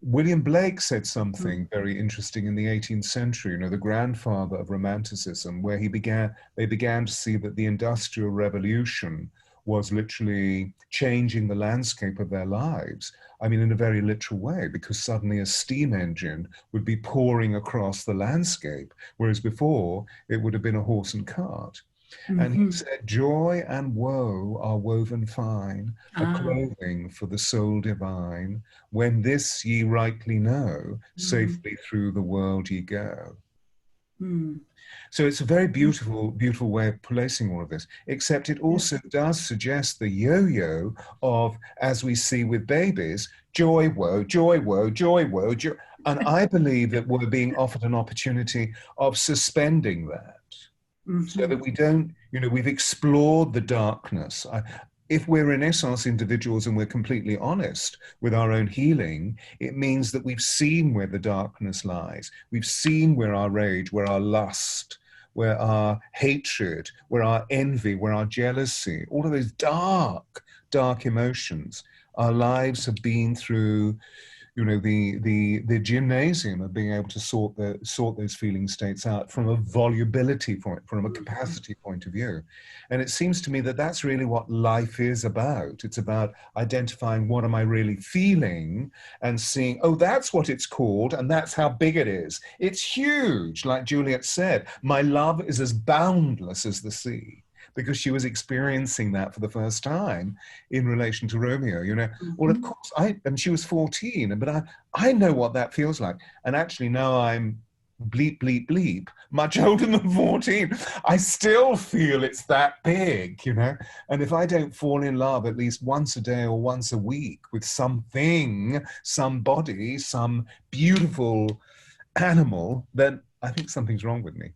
William Blake said something very interesting in the 18th century, you know, the grandfather of Romanticism, where they began to see that the Industrial Revolution was literally changing the landscape of their lives. I mean, in a very literal way, because suddenly a steam engine would be pouring across the landscape, whereas before it would have been a horse and cart. And he said, joy and woe are woven fine, a clothing for the soul divine. When this ye rightly know, safely through the world ye go. So it's a very beautiful, beautiful way of placing all of this, except it also does suggest the yo-yo of, as we see with babies, joy, woe, joy, woe, joy, woe, joy. And I believe that we're being offered an opportunity of suspending that. So that we don't, you know, we've explored the darkness. If we're Renaissance individuals and we're completely honest with our own healing, it means that we've seen where the darkness lies. We've seen where our rage, where our lust, where our hatred, where our envy, where our jealousy, all of those dark, dark emotions, our lives have been through, you know, the gymnasium of being able to sort those feeling states out from a volubility point, from a capacity point of view. And it seems to me that that's really what life is about. It's about identifying what am I really feeling and seeing, oh, that's what it's called, and that's how big it is. It's huge, like Juliet said. My love is as boundless as the sea, because she was experiencing that for the first time in relation to Romeo, you know. Well, of course, and she was 14, but I know what that feels like. And actually now I'm bleep, bleep, bleep, much older than 14. I still feel it's that big, you know. And if I don't fall in love at least once a day or once a week with something, somebody, some beautiful animal, then I think something's wrong with me.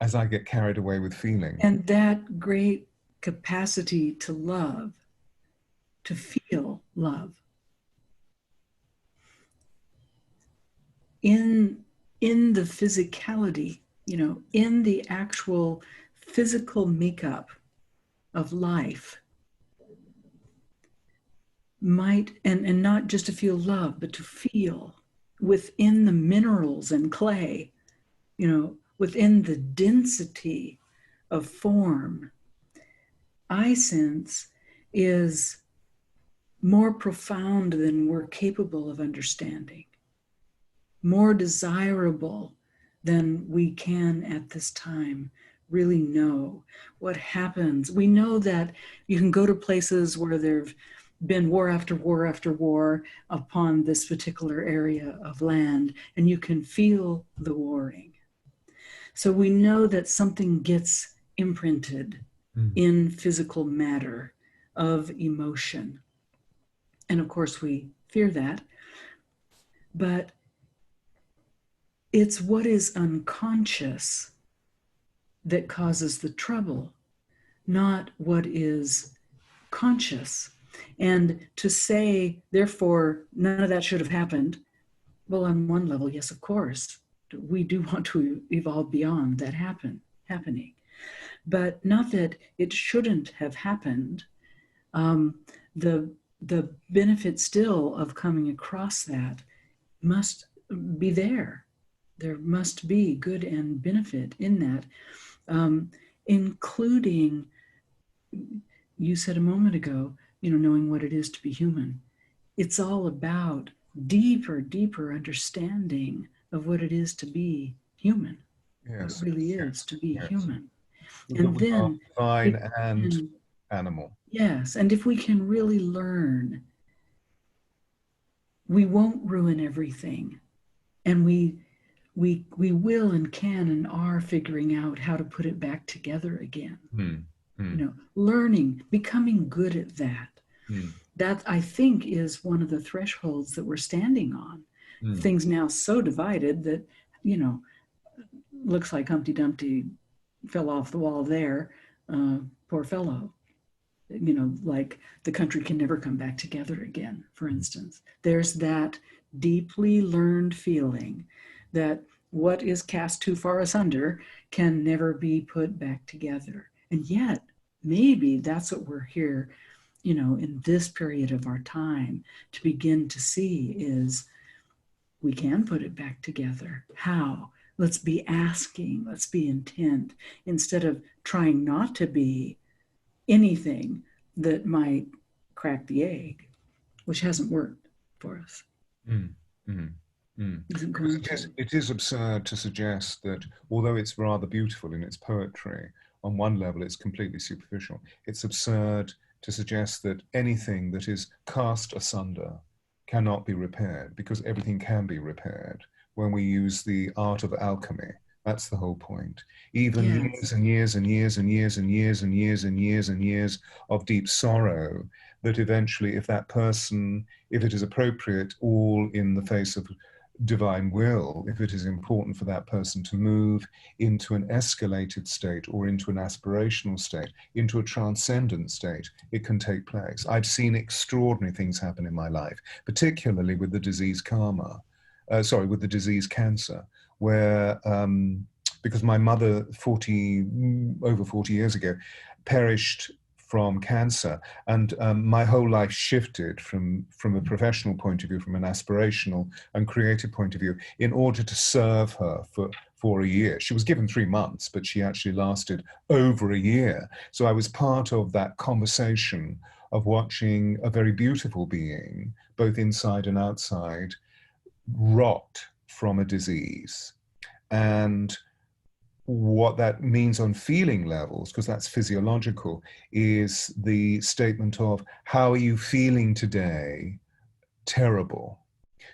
As I get carried away with feeling. And that great capacity to love, to feel love, in the physicality in the actual physical makeup of life, might, and not just to feel love, but to feel within the minerals and clay, within the density of form, I sense is more profound than we're capable of understanding, more desirable than we can at this time really know what happens. We know that you can go to places where there've been war after war after war upon this particular area of land, and you can feel the warring. So we know that something gets imprinted in physical matter of emotion. And of course, we fear that. But it's what is unconscious that causes the trouble, not what is conscious. And to say, therefore, none of that should have happened, well, on one level, yes, of course, we do want to evolve beyond that happening. But not that it shouldn't have happened. The benefit still of coming across that must be there. There must be good and benefit in that, including, you said a moment ago, knowing what it is to be human. It's all about deeper understanding of what it is to be human, what it really is to be human. That And we are then, divine if and can, animal. yes, and if we can really learn, we won't ruin everything, and we will and can and are figuring out how to put it back together again. Learning, becoming good at that. That, I think, is one of the thresholds that we're standing on. Things now so divided that, looks like Humpty Dumpty fell off the wall there. Poor fellow. Like the country can never come back together again, for instance. There's that deeply learned feeling that what is cast too far asunder can never be put back together. And yet, maybe that's what we're here, in this period of our time to begin to see is we can put it back together. How? Let's be asking, let's be intent, instead of trying not to be anything that might crack the egg, which hasn't worked for us. Isn't going to. It is absurd to suggest that, although it's rather beautiful in its poetry, on one level it's completely superficial. It's absurd to suggest that anything that is cast asunder cannot be repaired, because everything can be repaired when we use the art of alchemy. That's the whole point. Even years and years and years and years and years and years and years and years of deep sorrow, that eventually, if that person, if it is appropriate, all in the face of divine will, if it is important for that person to move into an escalated state or into an aspirational state, into a transcendent state, it can take place. I've seen extraordinary things happen in my life, particularly with the disease with the disease cancer, where, because my mother over 40 years ago perished from cancer, and my whole life shifted from a professional point of view, from an aspirational and creative point of view, in order to serve her for a year. She was given 3 months, but she actually lasted over a year. So I was part of that conversation of watching a very beautiful being, both inside and outside, rot from a disease. And what that means on feeling levels, because that's physiological, is the statement of, how are you feeling today? Terrible.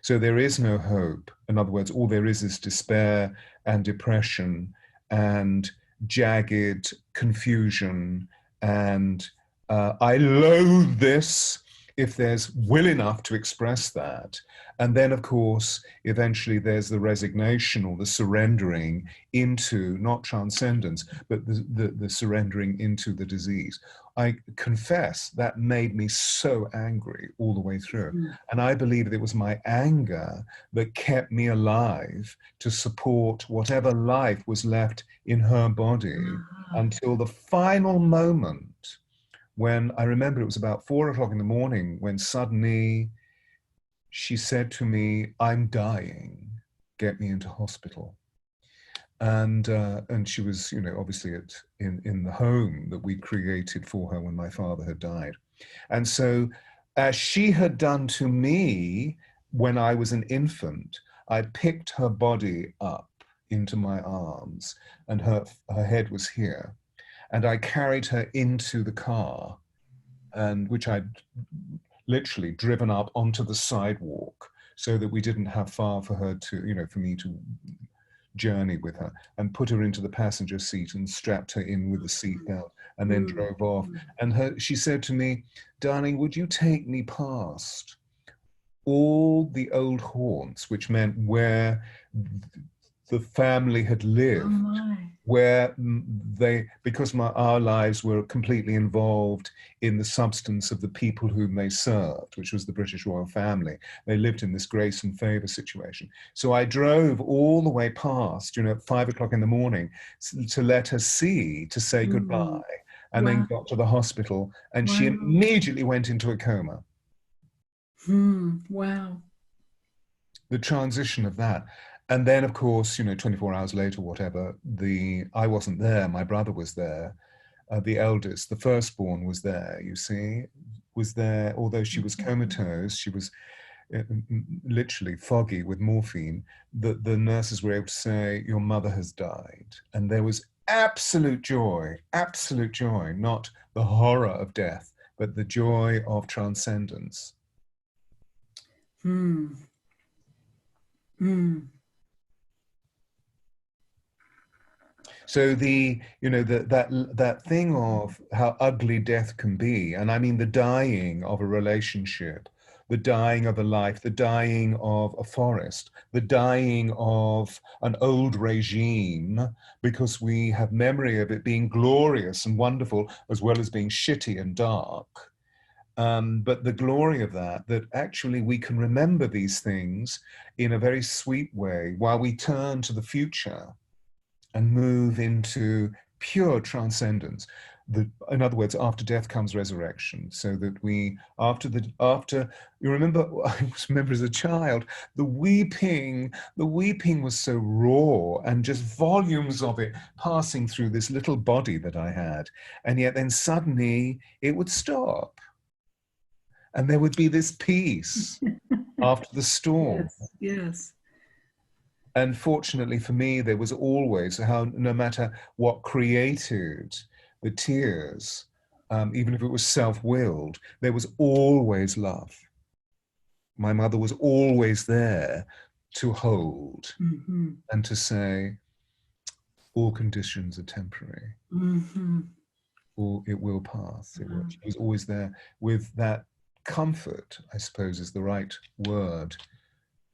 So there is no hope. In other words, all there is despair and depression and jagged confusion and I loathe this. if there's will enough to express that. And then, of course, eventually there's the resignation or the surrendering into not transcendence, but the surrendering into the disease. I confess that made me so angry all the way through. And I believe that it was my anger that kept me alive to support whatever life was left in her body until the final moment when I remember it was about 4 o'clock in the morning when suddenly she said to me, "I'm dying, get me into hospital." And she was, you know, obviously in the home that we created for her when my father had died. And so as she had done to me when I was an infant, I picked her body up into my arms, and her head was here. And I carried her into the car, and which I'd literally driven up onto the sidewalk so that we didn't have far for her to, you know, for me to journey with her, and put her into the passenger seat and strapped her in with the seatbelt, and then drove off. And she said to me, "Darling, would you take me past all the old haunts," which meant where the family had lived, where because our lives were completely involved in the substance of the people whom they served, which was the British royal family. They lived in this grace and favor situation. So I drove all the way past, you know, at 5 o'clock in the morning to let her see, to say goodbye, and then got to the hospital, and she immediately went into a coma. Wow. The transition of that. And then, of course, you know, 24 hours later, whatever, I wasn't there. My brother was there. The eldest, the firstborn, was there, you see, was there. Although she was comatose, she was literally foggy with morphine. The nurses were able to say, "Your mother has died." And there was absolute joy, not the horror of death, but the joy of transcendence. So that thing of how ugly death can be, and I mean the dying of a relationship, the dying of a life, the dying of a forest, the dying of an old regime, because we have memory of it being glorious and wonderful as well as being shitty and dark. But the glory of that actually we can remember these things in a very sweet way while we turn to the future and move into pure transcendence. In other words, after death comes resurrection, so that we, after you remember, I remember as a child, the weeping was so raw, and just volumes of it passing through this little body that I had. And yet then suddenly it would stop. And there would be this peace after the storm. Yes. And fortunately for me, there was always, no matter what created the tears, even if it was self-willed, there was always love. My mother was always there to hold and to say, all conditions are temporary. Or it will pass. She was always there with that comfort, I suppose is the right word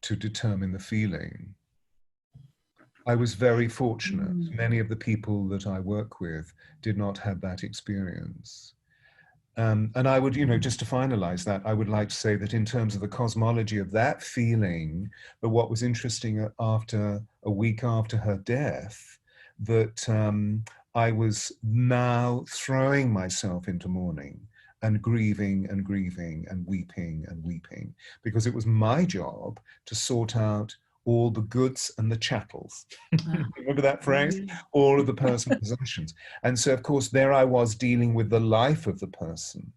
to determine the feeling. I was very fortunate. Many of the people that I work with did not have that experience. And I would, just to finalize that, I would like to say that in terms of the cosmology of that feeling, but what was interesting after a week after her death, that I was now throwing myself into mourning and grieving and grieving and weeping, because it was my job to sort out all the goods and the chattels. Remember that phrase? All of the personal possessions. And so, of course, there I was dealing with the life of the person.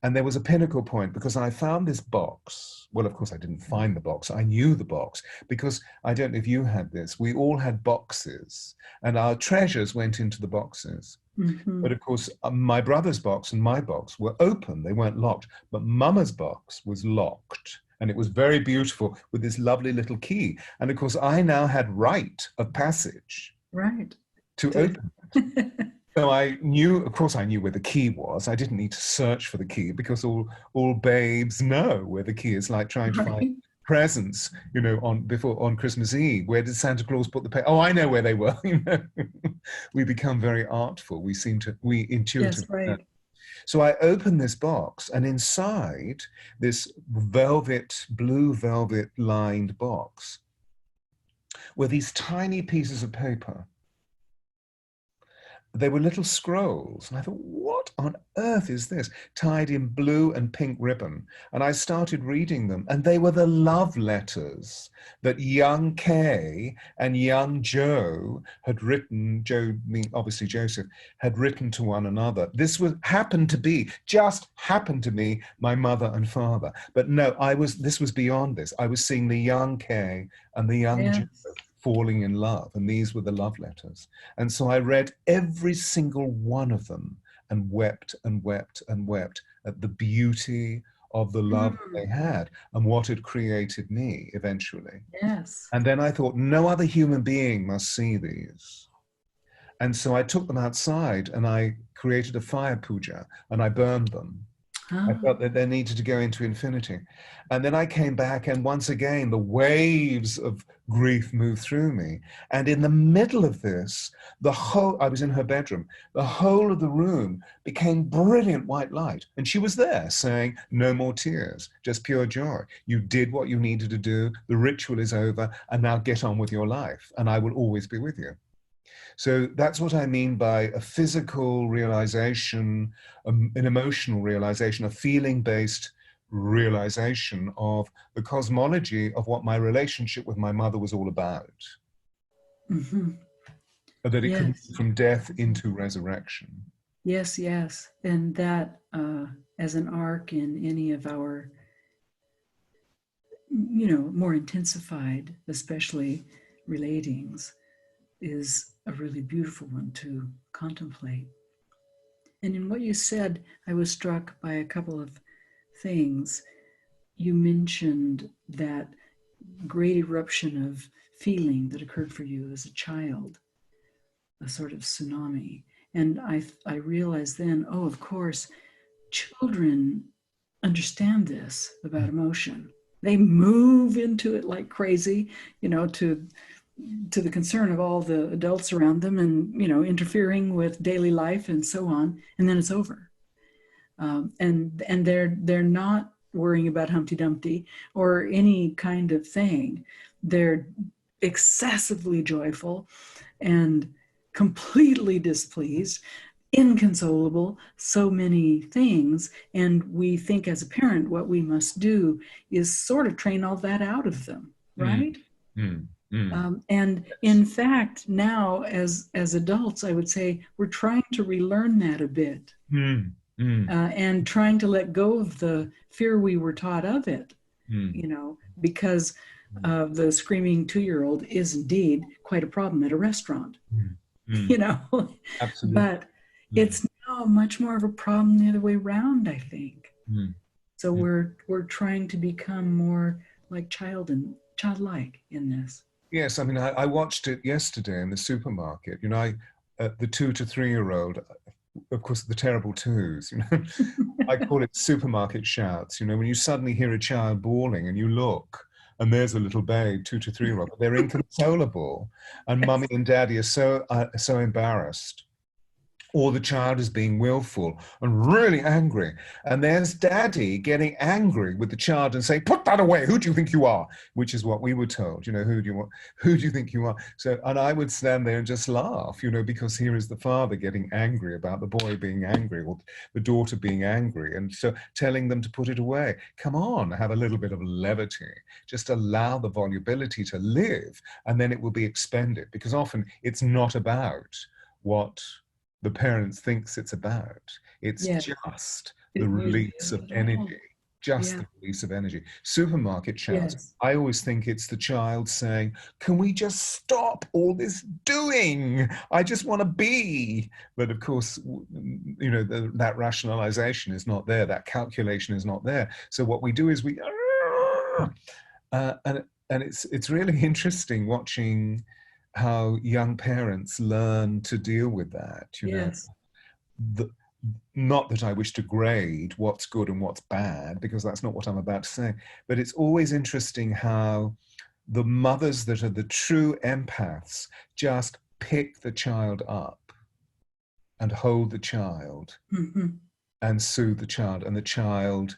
And there was a pinnacle point, because I found this box. Well, of course, I didn't find the box. I knew the box, because I don't know if you had this. We all had boxes, and our treasures went into the boxes. But of course, my brother's box and my box were open. They weren't locked. But Mama's box was locked. And it was very beautiful with this lovely little key. And of course, I now had right of passage to open it. So I knew, of course, I knew where the key was. I didn't need to search for the key because all babes know where the key is. Like trying to find Right. presents, on Christmas Eve. Where did Santa Claus put the Oh, I know where they were. We become very artful. We Yes, intuitively know. right. So I opened this box, and inside this blue velvet lined box were these tiny pieces of paper. They were little scrolls. And I thought, what on earth is this? Tied in blue and pink ribbon. And I started reading them. And they were the love letters that young Kay and young Joe had written. Joe, obviously Joseph, had written to one another. This just happened to be my mother and father. But no, this was beyond this. I was seeing the young Kay and the young Joe Yes. falling in love, and these were the love letters. And so I read every single one of them and wept and wept and wept at the beauty of the love they Mm, had and what had created me eventually. yes. And then I thought, no other human being must see these. And so I took them outside and I created a fire puja and I burned them. I Ah, felt that they needed to go into infinity. And then I came back, and once again, the waves of grief moved through me. And in the middle of this, I was in her bedroom, the whole of the room became brilliant white light. And she was there saying, no more tears, just pure joy. You did what you needed to do. The ritual is over. And now get on with your life. And I will always be with you. So that's what I mean by a physical realization, an emotional realization, a feeling-based realization of the cosmology of what my relationship with my mother was all about. hmm. That it could Yes. move from death into resurrection. Yes, yes. And that as an arc in any of our, more intensified, especially relatings, is a really beautiful one to contemplate. And in what you said, I was struck by a couple of things. You mentioned that great eruption of feeling that occurred for you as a child, a sort of tsunami. And I realized then, oh, of course, children understand this about emotion. They move into it like crazy, to the concern of all the adults around them, and interfering with daily life and so on, and then it's over. And they're not worrying about Humpty Dumpty or any kind of thing. They're excessively joyful and completely displeased, inconsolable, so many things. And we think as a parent, what we must do is sort of train all that out of them, Mm, right? mm, mm. And Yes. in fact, now as adults, I would say we're trying to relearn that a bit, Mm, mm, and trying to let go of the fear we were taught of it, mm, because the screaming 2-year-old is indeed quite a problem at a restaurant, mm, you mm. know, Absolutely. but Mm, it's now much more of a problem the other way around, I think. mm, So mm. we're trying to become more like childlike in this. Yes, I mean, I watched it yesterday in the supermarket. The 2 to 3 year old, of course, the terrible twos. I call it supermarket shouts. When you suddenly hear a child bawling and you look, and there's a little babe, 2 to 3 year old, but they're inconsolable, and mummy and daddy are so embarrassed. Or the child is being willful and really angry. And there's daddy getting angry with the child and saying, put that away. Who do you think you are? Which is what we were told. Who do you think you are? So, and I would stand there and just laugh, because here is the father getting angry about the boy being angry or the daughter being angry. And so telling them to put it away. Come on, have a little bit of levity. Just allow the volubility to live, and then it will be expended, because often it's not about what the parents thinks it's about. It's Yes, just the it usually release of isn't at all. energy, just Yeah. the release of energy. Supermarket shouts. Yes. I always think it's the child saying, can we just stop all this doing? I just want to be. But of course, that rationalization is not there. That calculation is not there. So what we do is and it's really interesting watching how young parents learn to deal with that, you know. Yes. The, not that I wish to grade what's good and what's bad, because that's not what I'm about to say, but it's always interesting how the mothers that are the true empaths just pick the child up and hold the child Mm-hmm. and soothe the child, and the child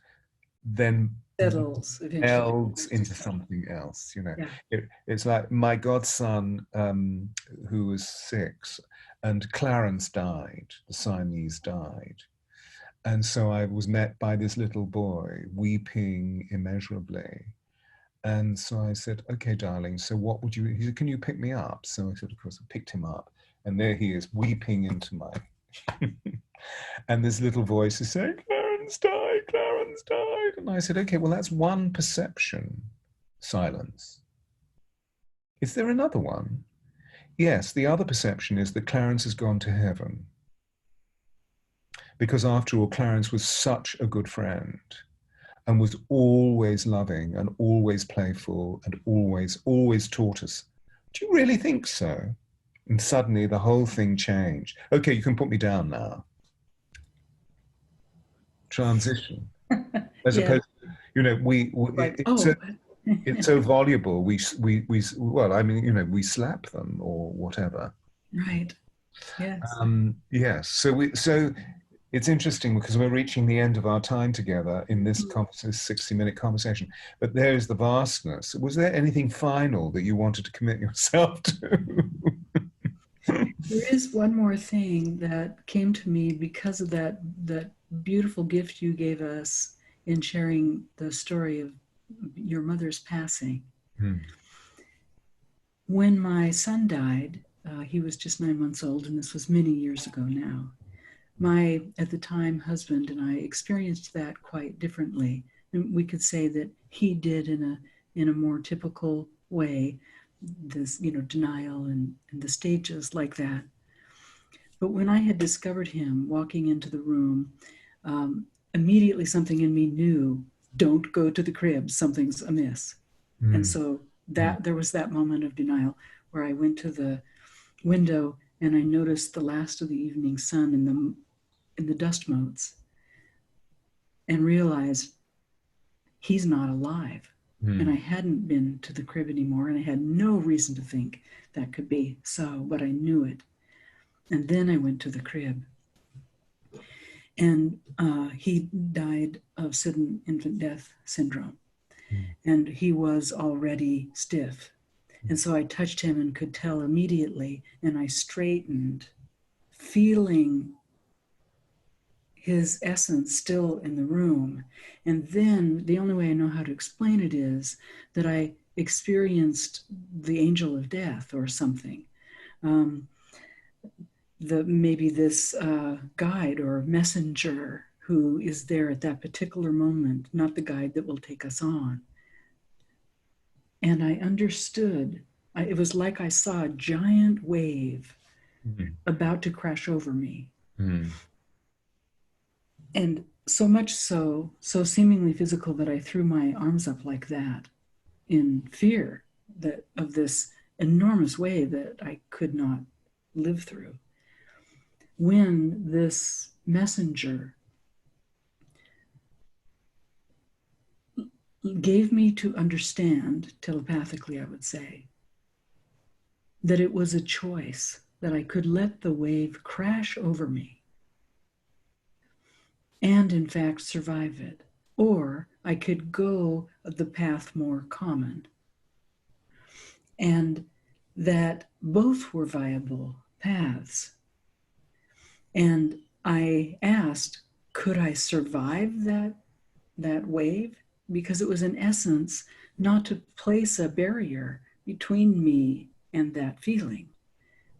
then Settles eventually. melds into something else. You know, Yeah. it's like my godson, who was 6, and Clarence died, the Siamese died. And so I was met by this little boy weeping immeasurably. And so I said, okay, darling, so what would you, he said, can you pick me up? So I said, of course, I picked him up. And there he is, weeping into my, and this little voice is saying, Clarence died, Clarence died. And I said, okay, well, that's one perception, silence. Is there another one? Yes, the other perception is that Clarence has gone to heaven. Because after all, Clarence was such a good friend and was always loving and always playful and always taught us. Do you really think so? And suddenly the whole thing changed. Okay, you can put me down now. Transition. As Yeah. opposed to, you know, Like, oh, it's so voluble. Well, I mean, you know, we slap them or whatever. right. Yes. Yes. So it's interesting because we're reaching the end of our time together in this 60-minute conversation. But there's the vastness. Was there anything final that you wanted to commit yourself to? There is one more thing that came to me because of that beautiful gift you gave us in sharing the story of your mother's passing. Hmm. When my son died, he was just 9 months old, and this was many years ago now. My, at the time, husband and I experienced that quite differently. And we could say that he did in a more typical way, this, denial and the stages like that. But when I had discovered him walking into the room, immediately something in me knew, don't go to the crib, something's amiss. And Hmm. so that there was that moment of denial where I went to the window and I noticed the last of the evening sun in the dust motes and realized he's not alive. And I hadn't been to the crib anymore, and I had no reason to think that could be so, but I knew it. And then I went to the crib. And he died of sudden infant death syndrome. And he was already stiff. And so I touched him and could tell immediately, and I straightened, feeling his essence still in the room. And then the only way I know how to explain it is that I experienced the angel of death or something. Maybe this guide or messenger who is there at that particular moment, not the guide that will take us on. And I understood. It was like I saw a giant wave about to crash over me. And so much so seemingly physical that I threw my arms up like that in fear of this enormous wave that I could not live through. When this messenger gave me to understand, telepathically, I would say, that it was a choice, that I could let the wave crash over me and, in fact, survive it. Or I could go the path more common. And that both were viable paths. And I asked, could I survive that wave? Because it was, in essence, not to place a barrier between me and that feeling,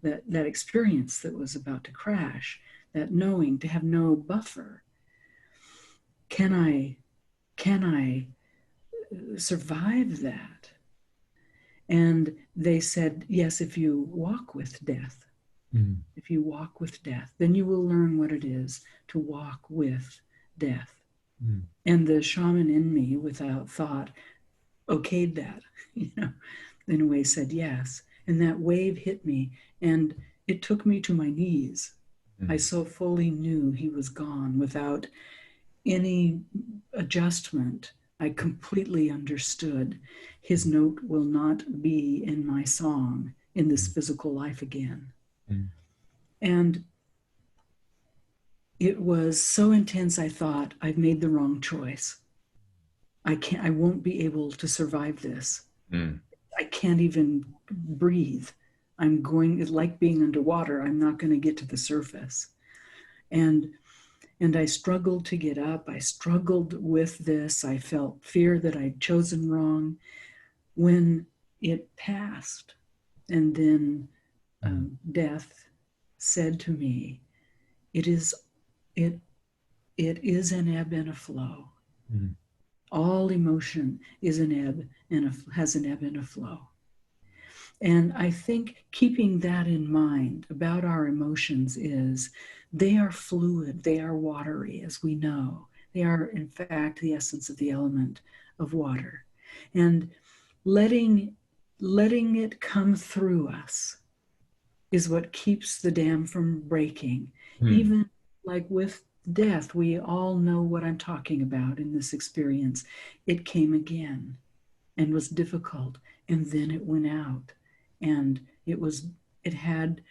that experience that was about to crash, that knowing, to have no buffer. Can I survive that? And they said, yes, if you walk with death. If you walk with death, then you will learn what it is to walk with death. And the shaman in me, without thought, okayed that, in a way said yes. and that wave hit me, and it took me to my knees. I Mm. so fully knew he was gone without any adjustment. I completely understood his note will not be in my song in this physical life again. Mm. And it was so intense, I thought, I've made the wrong choice. I won't be able to survive this. Mm. I can't even breathe. I'm going, it's like being underwater. I'm not going to get to the surface. And I struggled to get up. I struggled with this. I felt fear that I'd chosen wrong. When it passed, and then death said to me, it is it it is an ebb and a flow. Mm. All emotion is an ebb and has an ebb and a flow. And I think keeping that in mind about our emotions is they are fluid, they are watery, as we know. They are, in fact, the essence of the element of water. And letting it come through us is what keeps the dam from breaking. Mm. Even like with death, we all know what I'm talking about in this experience. It came again and was difficult, and then it went out, and it had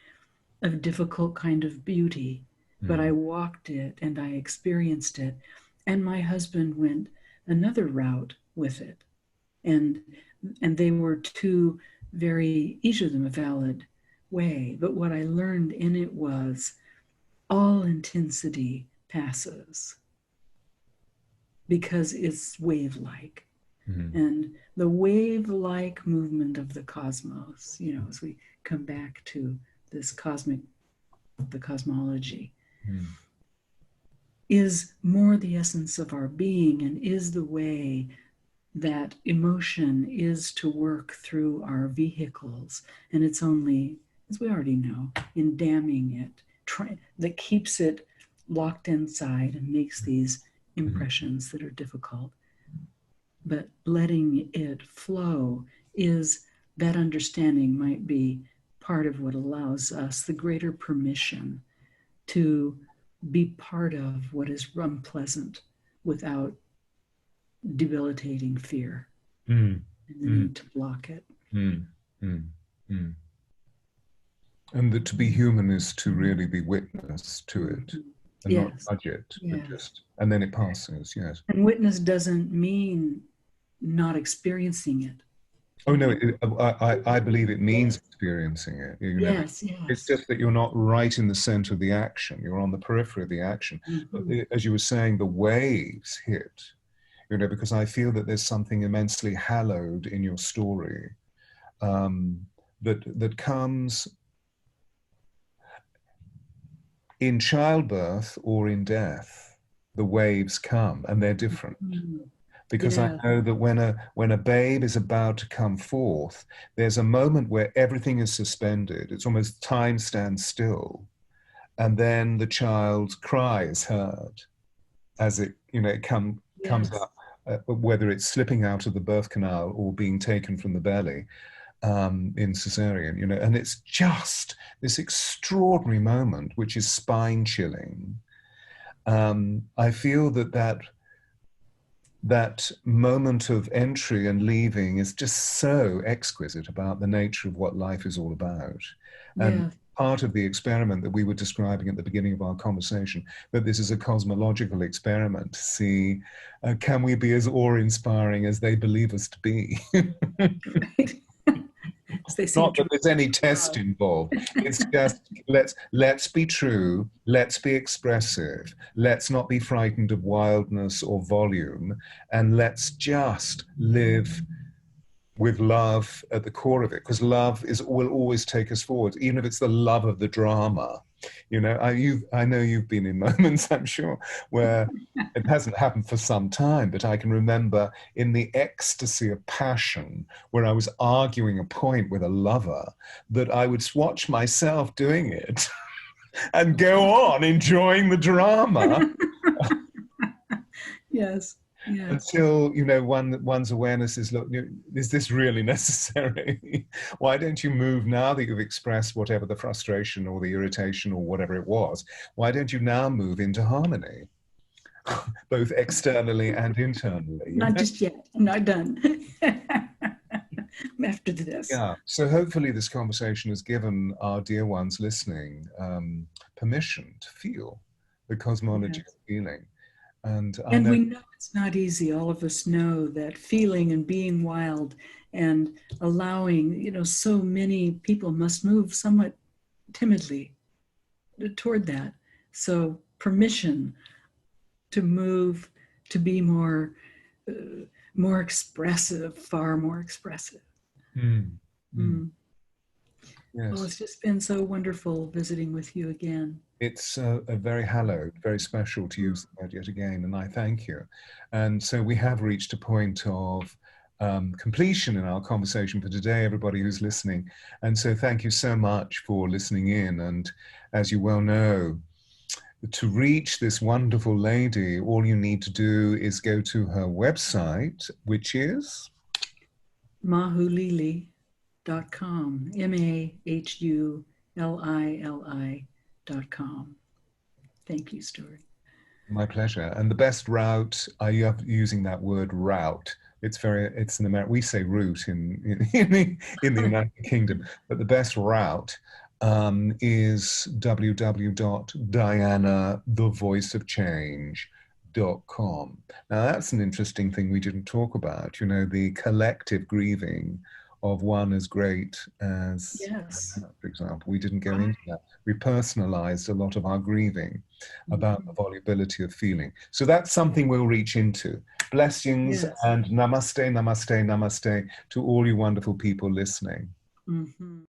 a difficult kind of beauty, but I walked it and I experienced it, and my husband went another route with it, and they were two very, each of them a valid way. But what I learned in it was all intensity passes because it's wave-like. And the wave-like movement of the cosmos, as we come back to this the cosmology, is more the essence of our being, and is the way that emotion is to work through our vehicles. And it's only, as we already know, in damming it, that keeps it locked inside and makes these impressions that are difficult. But letting it flow is, that understanding might be part of what allows us the greater permission to be part of what is unpleasant without debilitating fear and the need to block it. And that to be human is to really be witness to it and not Yes. judge it, but Yes. and then it passes, yes. And witness doesn't mean not experiencing it. Oh no, I believe it means experiencing it. Yes, It's yes. just that you're not right in the center of the action. You're on the periphery of the action. As you were saying, the waves hit, because I feel that there's something immensely hallowed in your story that comes in childbirth or in death. The waves come, and they're different. Because I know that when a babe is about to come forth, there's a moment where everything is suspended. It's almost time stands still. And then the child's cry is heard as it comes up, whether it's slipping out of the birth canal or being taken from the belly in cesarean, and it's just this extraordinary moment, which is spine chilling. I feel that moment of entry and leaving is just so exquisite about the nature of what life is all about. And part of the experiment that we were describing at the beginning of our conversation, that this is a cosmological experiment to see, can we be as awe-inspiring as they believe us to be? Right. Not that there's any test involved. It's just let's be true, let's be expressive, let's not be frightened of wildness or volume, and let's just live with love at the core of it, because love will always take us forward, even if it's the love of the drama. I know you've been in moments, I'm sure, where it hasn't happened for some time, but I can remember in the ecstasy of passion, where I was arguing a point with a lover, that I would watch myself doing it and go on enjoying the drama. Yes. Yes. until, you know, one's awareness is, look, is this really necessary? Why don't you move now that you've expressed whatever the frustration or the irritation or whatever it was? Why don't you now move into harmony, both externally and internally? You Not know? just yet. I'm not done. After this. Yeah. So hopefully this conversation has given our dear ones listening permission to feel the cosmology Yes. of feeling. And I And know, we know it's not easy. All of us know that feeling and being wild and allowing, so many people must move somewhat timidly toward that. So permission to move, to be more expressive, far more expressive. mm, mm, Mm. Well, yes, it's just been so wonderful visiting with you again. it's a very hallowed, very special to use the word yet again, and I thank you. And so we have reached a point of completion in our conversation for today, everybody who's listening. And so thank you so much for listening in. And as you well know, to reach this wonderful lady, all you need to do is go to her website, which is MaHulili.com, MaHulili.com. Thank you, Stewart. my pleasure. And the best route, are you using that word route? It's an American, we say route in the United Kingdom, but the best route is www.dianathevoiceofchange.com. Now that's an interesting thing we didn't talk about, the collective grieving of one as great as Yes. Diana, for example. We didn't go Right. into that. We personalized a lot of our grieving about the Mhm. volubility of feeling. So that's something we'll reach into. Blessings Yes. and namaste, namaste, namaste to all you wonderful people listening. Mhm.